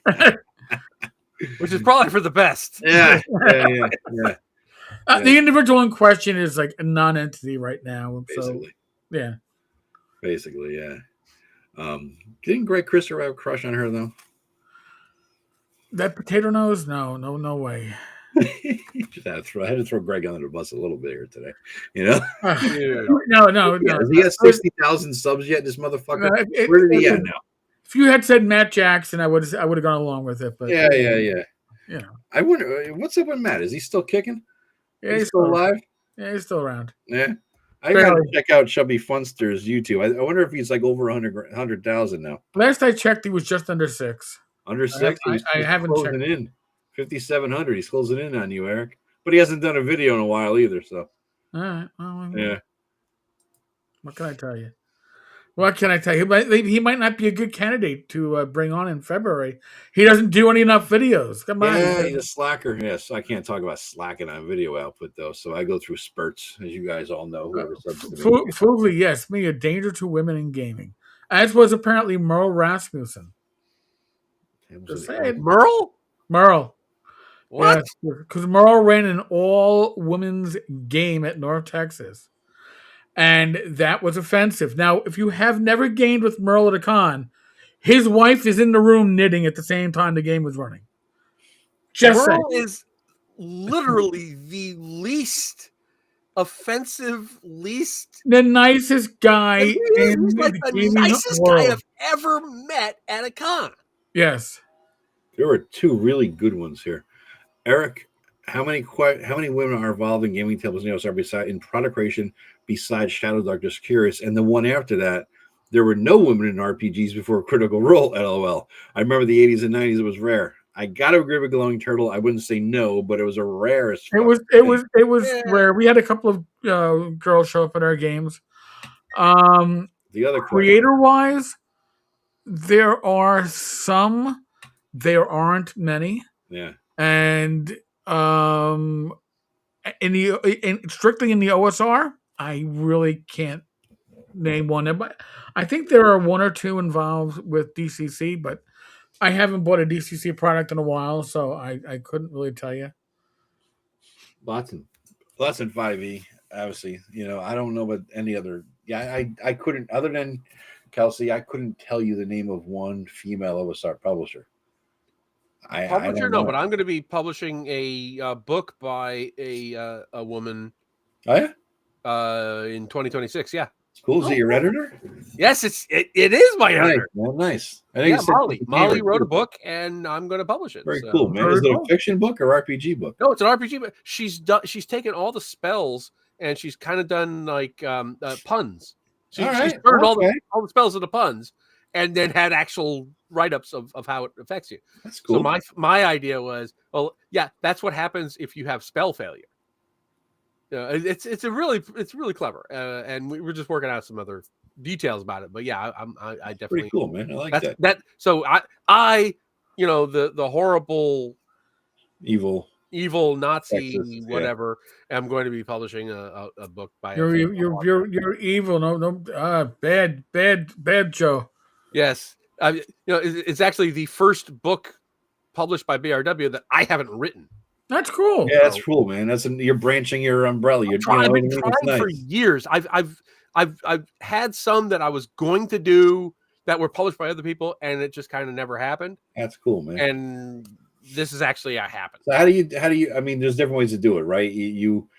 Which is probably for the best. Yeah. The individual in question is like a non-entity right now. Basically. So, Basically, yeah. Didn't Greg Christopher have a crush on her though? That potato nose? No way. Just had to throw Greg under the bus a little bit here today. No. Has he got 60,000 subs yet? This motherfucker. Where did he at now? If you had said Matt Jackson, I would have gone along with it. But yeah. I wonder what's up with Matt. Is he still kicking? Yeah, he's still alive. Yeah, he's still around. Yeah. I gotta check out Chubby Funster's YouTube. I wonder if he's like over 100,000 now. Last I checked, he was just under 6. Under 6? I haven't checked. In 5,700. He's closing in on you, Eric. But he hasn't done a video in a while either. So. All right. Well, yeah. What can I tell you? What can I tell you? He might not be a good candidate to bring on in February. He doesn't do enough videos. Come on. Yeah, he's a slacker. Yes, I can't talk about slacking on video output though. So I go through spurts, as you guys all know. Whoever said to me. Foolly, yes, me a danger to women in gaming, as was apparently Merle Rasmussen. Just saying. Merle. What? Because Merle ran an all-women's game at North Texas. And that was offensive. Now, if you have never gamed with Merle at a con, his wife is in the room knitting at the same time the game was running. Merle is literally the least offensive, the nicest guy. He's like the nicest guy I've ever met at a con. Yes. There were two really good ones here. Eric, how many women are involved in gaming tables in OSR in product creation besides Shadow Dark? Just curious. And the one after that, there were no women in RPGs before Critical Role. LOL. I remember the 80s and 90s. It was rare. I gotta agree with Glowing Turtle. I wouldn't say no, but it was a rare. It was rare. We had a couple of girls show up at our games. The other creator wise, there are some. There aren't many. Yeah. And strictly in the OSR, I really can't name one. But I think there are one or two involved with DCC, but I haven't bought a DCC product in a while, so I couldn't really tell you. Lots in 5e, obviously. I don't know about any other. Yeah, I couldn't, other than Kelsey, I couldn't tell you the name of one female OSR publisher. Publisher, no, but I'm going to be publishing a book by a woman. Oh yeah, in 2026. Yeah, cool. Is it your editor? Yes, it is my editor. Well, nice. I think Molly wrote a book, and I'm going to publish it. Very cool, man. Is it a fiction book or RPG book? No, it's an RPG book. She's taken all the spells and she's kind of done like puns. She's turned all the spells into puns, and then had actual write-ups of how it affects you. That's cool. So my idea was, well, yeah, that's what happens if you have spell failure. It's really clever, and we're just working out some other details about it. But yeah, I definitely pretty cool, man. I like that. So I the horrible evil Nazi Texas, whatever. Yeah. I'm going to be publishing a book by you're evil. No, bad Joe. Yes, it's actually the first book published by BRW that I haven't written. That's cool. Yeah, that's cool, man. You're branching your umbrella. I've been trying for years. I've had some that I was going to do that were published by other people, and it just kind of never happened. That's cool, man. And this is actually happened. So how do you? I mean, there's different ways to do it, right? You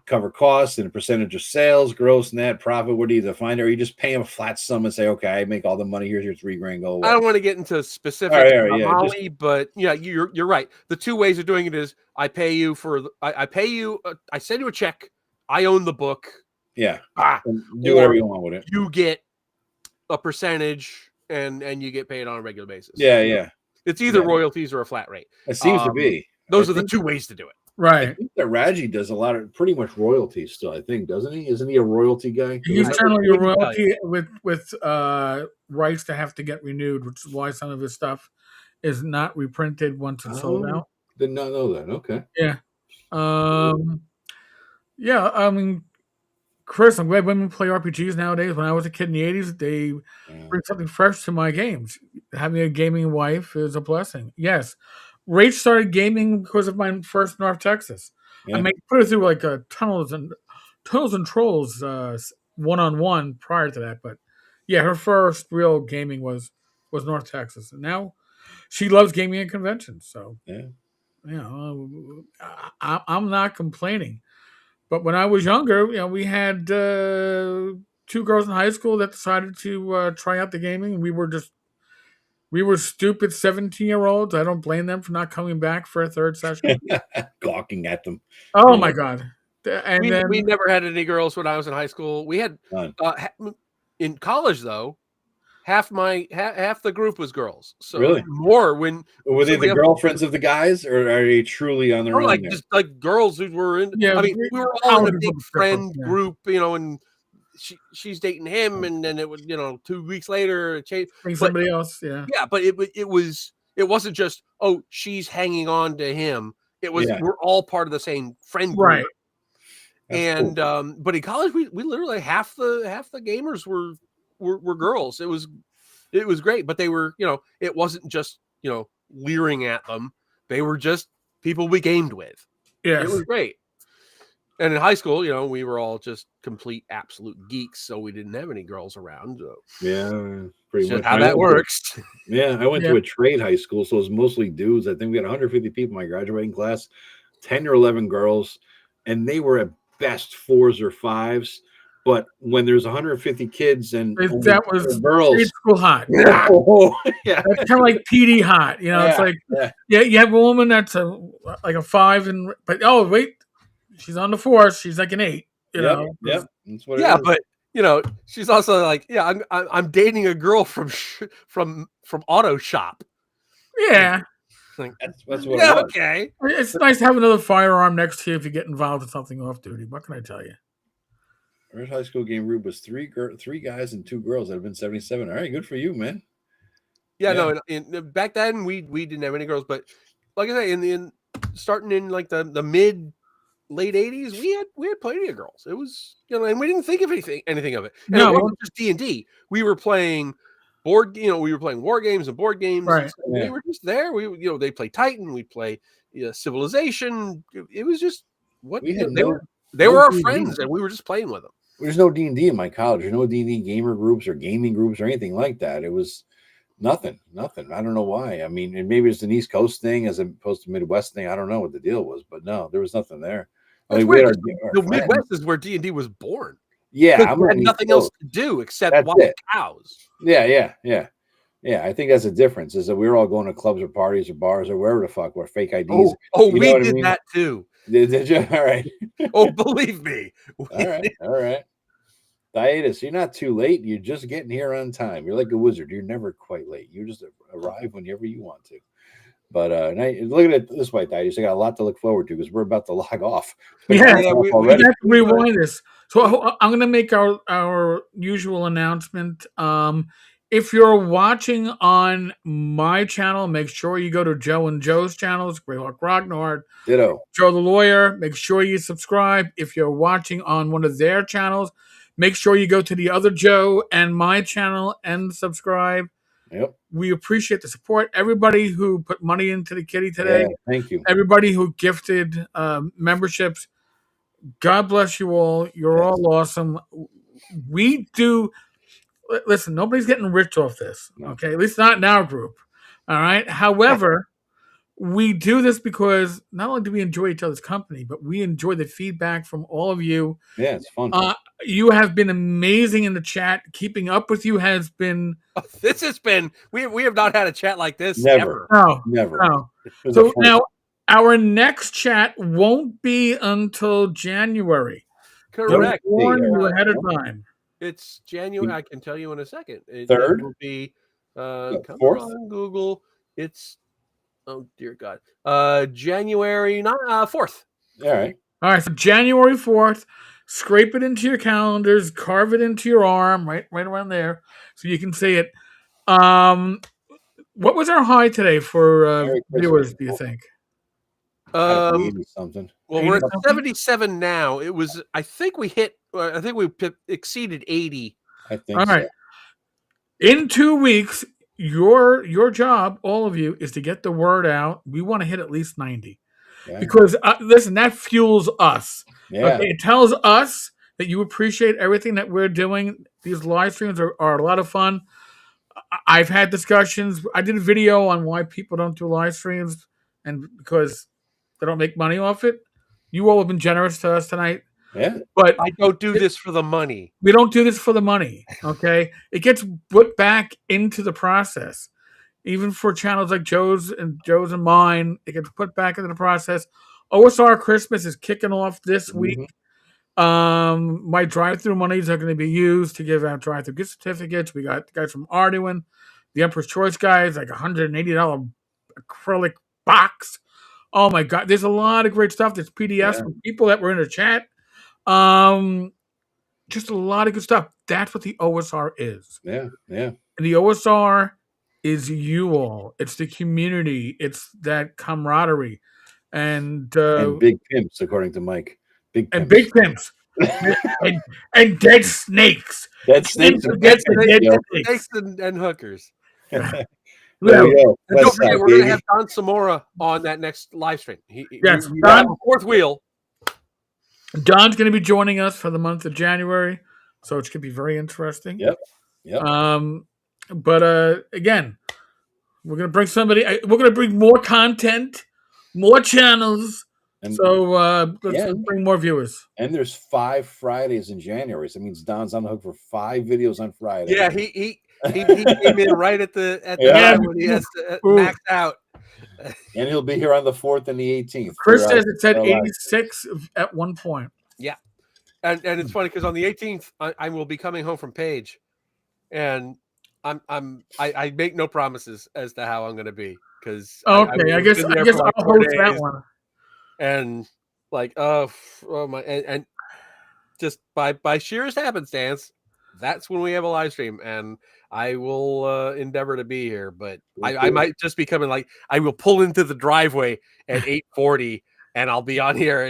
cover costs and a percentage of sales, gross, net, profit. What do you define it? Or you just pay them a flat sum and say, okay, I make all the money. Here's your $3,000. Go away. I don't want to get into specifics about Molly, but yeah, you're right. The two ways of doing it is I pay you I pay you. I send you a check. I own the book. Yeah. Do whatever you want with it. You get a percentage and you get paid on a regular basis. Yeah. It's either royalties or a flat rate. It seems to be. Those are the two ways to do it. Right. I think that Raji does a lot of pretty much royalties still, I think, doesn't he? Isn't he a royalty guy? He's generally a royalty with rights to have to get renewed, which is why some of his stuff is not reprinted once it's sold out. Did not know that. Okay. Yeah. Yeah, I mean, Chris, I'm glad women play RPGs nowadays. When I was a kid in the 80s, they bring something fresh to my games. Having a gaming wife is a blessing. Yes. Rach started gaming because of my first North Texas. Yeah. I put her through like Tunnels and Trolls one-on-one prior to that. But yeah, her first real gaming was North Texas. And now she loves gaming at conventions. So, I'm not complaining. But when I was younger, we had 2 girls in high school that decided to try out the gaming. And we were stupid 17-year-olds. I don't blame them for not coming back for a third session. Gawking at them. Oh, my God. And we never had any girls when I was in high school. We had in college, though, half the group was girls. So really? More when were they the girlfriends of the guys, or are they truly on their own? Just like girls who were in. Yeah, I mean, we were all in a big friend group, and she's dating him, and then it would 2 weeks later it changed. Bring somebody else, yeah. Yeah, but it wasn't just she's hanging on to him. It was we're all part of the same friend group. Right. And cool. But in college we literally half the gamers were girls. It was great, but they were, it wasn't just, leering at them. They were just people we gamed with. Yes. It was great. And in high school, we were all just complete absolute geeks, so we didn't have any girls around. So. Yeah, pretty much how that works. I went to a trade high school, so it was mostly dudes. I think we had 150 people in my graduating class, 10 or 11 girls, and they were at best 4s or 5s. But when there's 150 kids and that was girls, grade school hot. Yeah. That's kind of like PD hot. It's like you have a woman that's like a 5, but wait, she's on the 4th. She's like an 8. Yep. That's what it is. But she's also like, I'm dating a girl from Auto Shop. Yeah. Like, that's what it was. Okay. It's nice to have another firearm next to you if you get involved in something off duty. What can I tell you? Our high school game group was 3 guys and 2 girls that have been 77. All right, good for you, man. Yeah. No, back then we didn't have any girls, but like I say, in starting in like the late 80s, we had plenty of girls. It was and we didn't think of anything of it. And it wasn't just D&D. We were playing we were playing war games and board games. Right. We were just there. We they play Titan, we play Civilization. It was just what they were our D&D friends, and we were just playing with them. There's no D&D in my college. There's no D&D gamer groups or gaming groups or anything like that. It was nothing. I don't know why. I mean, and maybe it's an East Coast thing as opposed to Midwest thing. I don't know what the deal was, but no, there was nothing there. I mean, the Midwest is where D&D was born. Yeah, we had nothing else to do except watch cows. Yeah. I think that's the difference. Is that we were all going to clubs or parties or bars or wherever the fuck where fake IDs. We did that too. Did you? All right. Believe me. All right. Hiatus, you're not too late. You're just getting here on time. You're like a wizard. You're never quite late. You just arrive whenever you want to. But look at it this way, Hiatus. I got a lot to look forward to because we're about to log off. We have to rewind this. So I'm going to make our usual announcement. If you're watching on my channel, make sure you go to Joe and Joe's channels, Greyhawk Grognard. Ditto. Joe the Lawyer. Make sure you subscribe. If you're watching on one of their channels, make sure you go to the other Joe and my channel and subscribe. Yep. We appreciate the support. Everybody who put money into the kitty today. Thank you. Everybody who gifted memberships. God bless you all. You're all awesome. We do. Listen, nobody's getting rich off this. Okay, at least not in our group. All right. However, we do this because not only do we enjoy each other's company, but we enjoy the feedback from all of you. Yeah, it's fun. You have been amazing in the chat. Keeping up with you has been. This has been. We have not had a chat like this never. Never. So now our next chat won't be until January. Correct. Warn you ahead of time. It's January. I can tell you in a second. It 3rd will be 4th on Google. It's dear God. January 4th. All right. So January 4th. Scrape it into your calendars. Carve it into your arm, right around there, so you can see it. What was our high today for viewers? Do you think? 80-something. Well, we're at 77 now. It was. I think we hit. I think we exceeded 80. I think. All right. In 2 weeks, your job, all of you, is to get the word out. We want to hit at least 90. Yeah. Because listen, that fuels us. Yeah. Okay? It tells us that you appreciate everything that we're doing. These live streams are a lot of fun. I've had discussions. I did a video on why people don't do live streams, and because they don't make money off it. You all have been generous to us tonight. Yeah. But I don't do this for the money. We don't do this for the money. Okay. It gets put back into the process. Even for channels like Joe's and mine, it gets put back into the process. OSR Christmas is kicking off this week. My drive-through monies are going to be used to give out drive-through gift certificates. We got guys from Arduin, the Emperor's Choice guys, like $180 acrylic box. Oh my God, there's a lot of great stuff. There's PDFs from people that were in the chat. just a lot of good stuff. That's what the OSR is. Yeah, yeah. And the OSR is you all. It's the community. It's that camaraderie, and big pimps, according to Mike. Big pimps. and big pimps, and dead snakes. Dead snakes and hookers. There we go. And don't forget, we're going to have Don Samora on that next live stream. Yes, we have a fourth wheel. Don's going to be joining us for the month of January, so it's going to be very interesting. Yep. But again, we're going to bring somebody. We're going to bring more content, more channels. And so let's bring more viewers. And there's 5 Fridays in January. So that means Don's on the hook for 5 videos on Friday. Yeah, he came in right at the time when he has to max out. And he'll be here on the 4th and the 18th. Chris says it said 86 at one point. Yeah, and it's funny because on the 18th I will be coming home from Page, and I make no promises as to how I'm going to be because I guess I'll hold that one. And like oh my and just by sheerest happenstance, that's when we have a live stream, and I will endeavor to be here, but I might just be coming like I will pull into the driveway at 8:40 and I'll be on here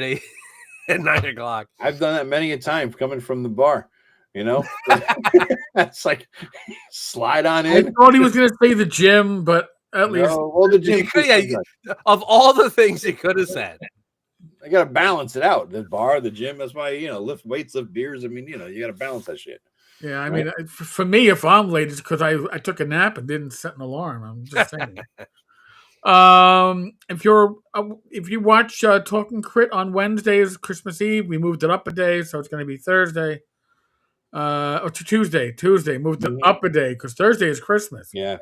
at 9 o'clock. I've done that many a time coming from the bar, you know. It's like slide on in. I thought he was going to say the gym, but at least the gym. Of all the things he could have said, I got to balance it out. The bar, the gym. That's why lift weights, lift beers. I mean, you got to balance that shit. Yeah, I mean, for me, if I'm late, it's because I took a nap and didn't set an alarm. I'm just saying. If you watch Talkin Crit on Wednesdays, Christmas Eve, we moved it up a day, so it's going to be Thursday. Or to Tuesday. Tuesday moved it up a day because Thursday is Christmas. Yeah.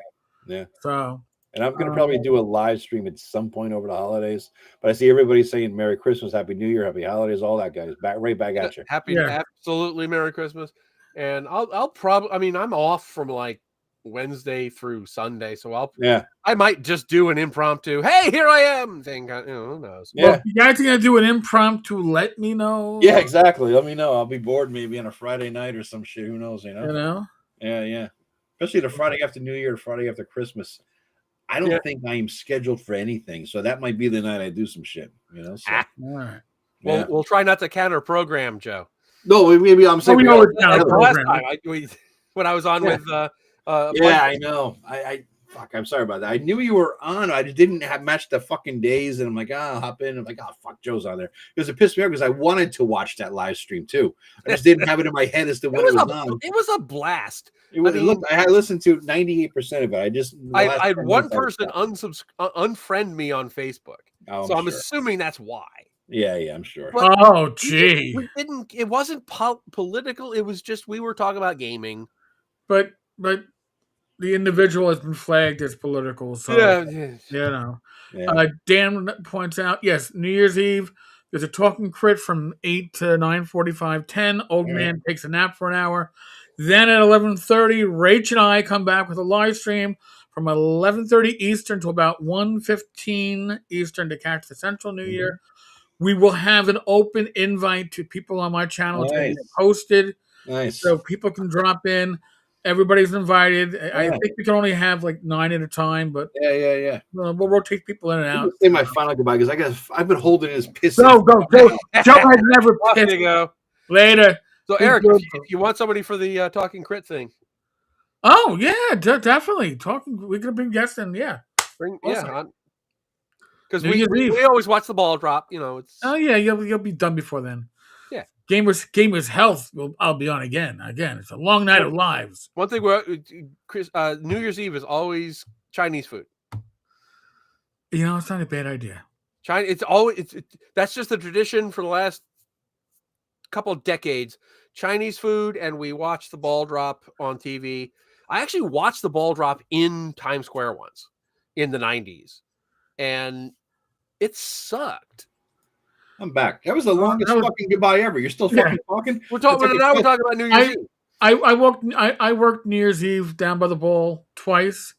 So. And I'm going to probably do a live stream at some point over the holidays. But I see everybody saying Merry Christmas, Happy New Year, Happy Holidays, all that, guys. Right back at you. Absolutely Merry Christmas. And I'll probably, I mean, I'm off from like Wednesday through Sunday, so I might just do an impromptu, hey, here I am thing. Who knows? Yeah. Well, if you guys are going to do an impromptu, let me know. Yeah, exactly. Let me know. I'll be bored maybe on a Friday night or some shit. Who knows, Yeah. Especially the Friday after New Year, Friday after Christmas. I don't think I am scheduled for anything, so that might be the night I do some shit, So. All right. Well, we'll try not to counter program, Joe. No, maybe I'm saying last time when I was on with I know. I'm sorry about that. I knew you were on. I didn't match the fucking days, and I'm like, I'll hop in. I'm like, fuck, Joe's on there because it pissed me off because I wanted to watch that live stream too. I just didn't have it in my head as to when it was on. It was a blast. I had listened to 98% of it. I had one person unfriend me on Facebook, so I'm assuming that's why. Yeah, I'm sure. But gee. It wasn't political. It was just we were talking about gaming. But the individual has been flagged as political. So, Dan points out, yes, New Year's Eve, there's a Talkin Crit from 8 to 9:45, 10. Old man takes a nap for an hour. Then at 11:30, Rach and I come back with a live stream from 11:30 Eastern to about 1:15 Eastern to catch the Central New Year. We will have an open invite to people on my channel to be posted. Nice. So people can drop in. Everybody's invited. I think we can only have like 9 at a time, but we'll rotate people in and out. Say my final goodbye because I've been holding his piss. Go. Joe has never pissed. There you go. Later. So Eric, if you want somebody for the Talkin Crit thing. Oh yeah, definitely. We're gonna bring guests in. Because we always watch the ball drop. It's you'll be done before then. Yeah. Gamers Health. I'll be on again. It's a long night of lives. One thing, New Year's Eve is always Chinese food. It's not a bad idea. That's just the tradition for the last couple of decades. Chinese food, and we watch the ball drop on TV. I actually watched the ball drop in Times Square once in the 90s, and it sucked. I'm back. That was the longest fucking goodbye ever. You're still fucking talking? We're talking about New Year's Eve. I worked New Year's Eve down by the ball twice,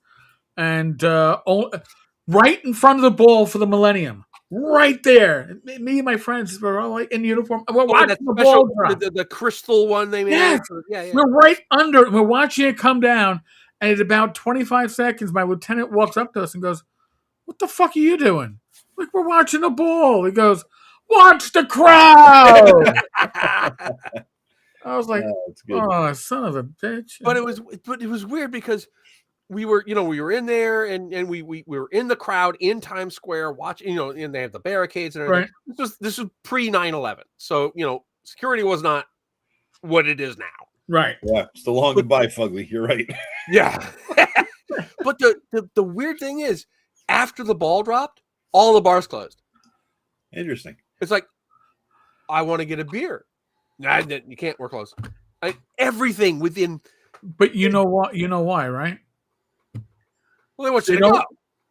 and right in front of the ball for the Millennium. right there. Me and my friends were all like in uniform. We're watching that the special, ball drop. the crystal one they made. Yes. Yeah. We're right under. We're watching it come down, and at about 25 seconds, my lieutenant walks up to us and goes, "What the fuck are you doing?" Like, we're watching a ball. He goes, "Watch the crowd." I was like, "Oh, son of a bitch!" But it was weird because we were in there and we were in the crowd in Times Square watching, and they have the barricades and everything. Right. This was pre 9/11, so security was not what it is now. Right. Yeah, it's the long goodbye, Fugly. You're right. Yeah. But the weird thing is, after the ball dropped, all the bars closed. Interesting. It's like, I want to get a beer. Nah, you can't. We're closed. Everything within. But you know what? You know why, right? Well, they want you to go.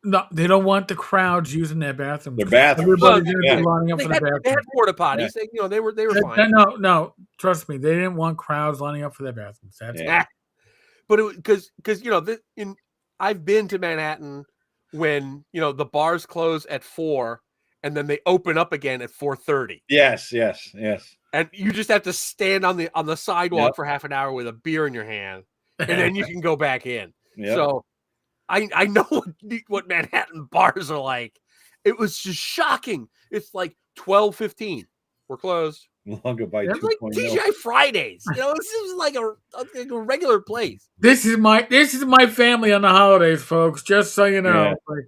No, they don't want the crowds using their bathrooms. Their bathrooms. Everybody's going to be lining up for the bathroom. They had porta potties. Yeah. They were fine. No, trust me, they didn't want crowds lining up for their bathrooms. That's But because I've been to Manhattan when the bars close at 4 and then they open up again at 4:30. Yes. And you just have to stand on the sidewalk for half an hour with a beer in your hand, and then you can go back in. Yep. So I know what Manhattan bars are like. It was just shocking. It's like 12:15. We're closed. Long goodbye. It's like TGI Fridays. This is like a regular place. This is my family on the holidays, folks. Just so you know. Yeah. Like,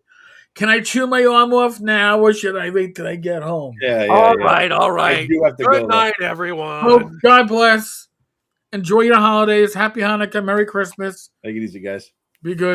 can I chew my arm off now, or should I wait till I get home? Yeah. All right. I do have to Good night, everyone. Oh, God bless. Enjoy your holidays. Happy Hanukkah. Merry Christmas. Take it easy, guys. Be good.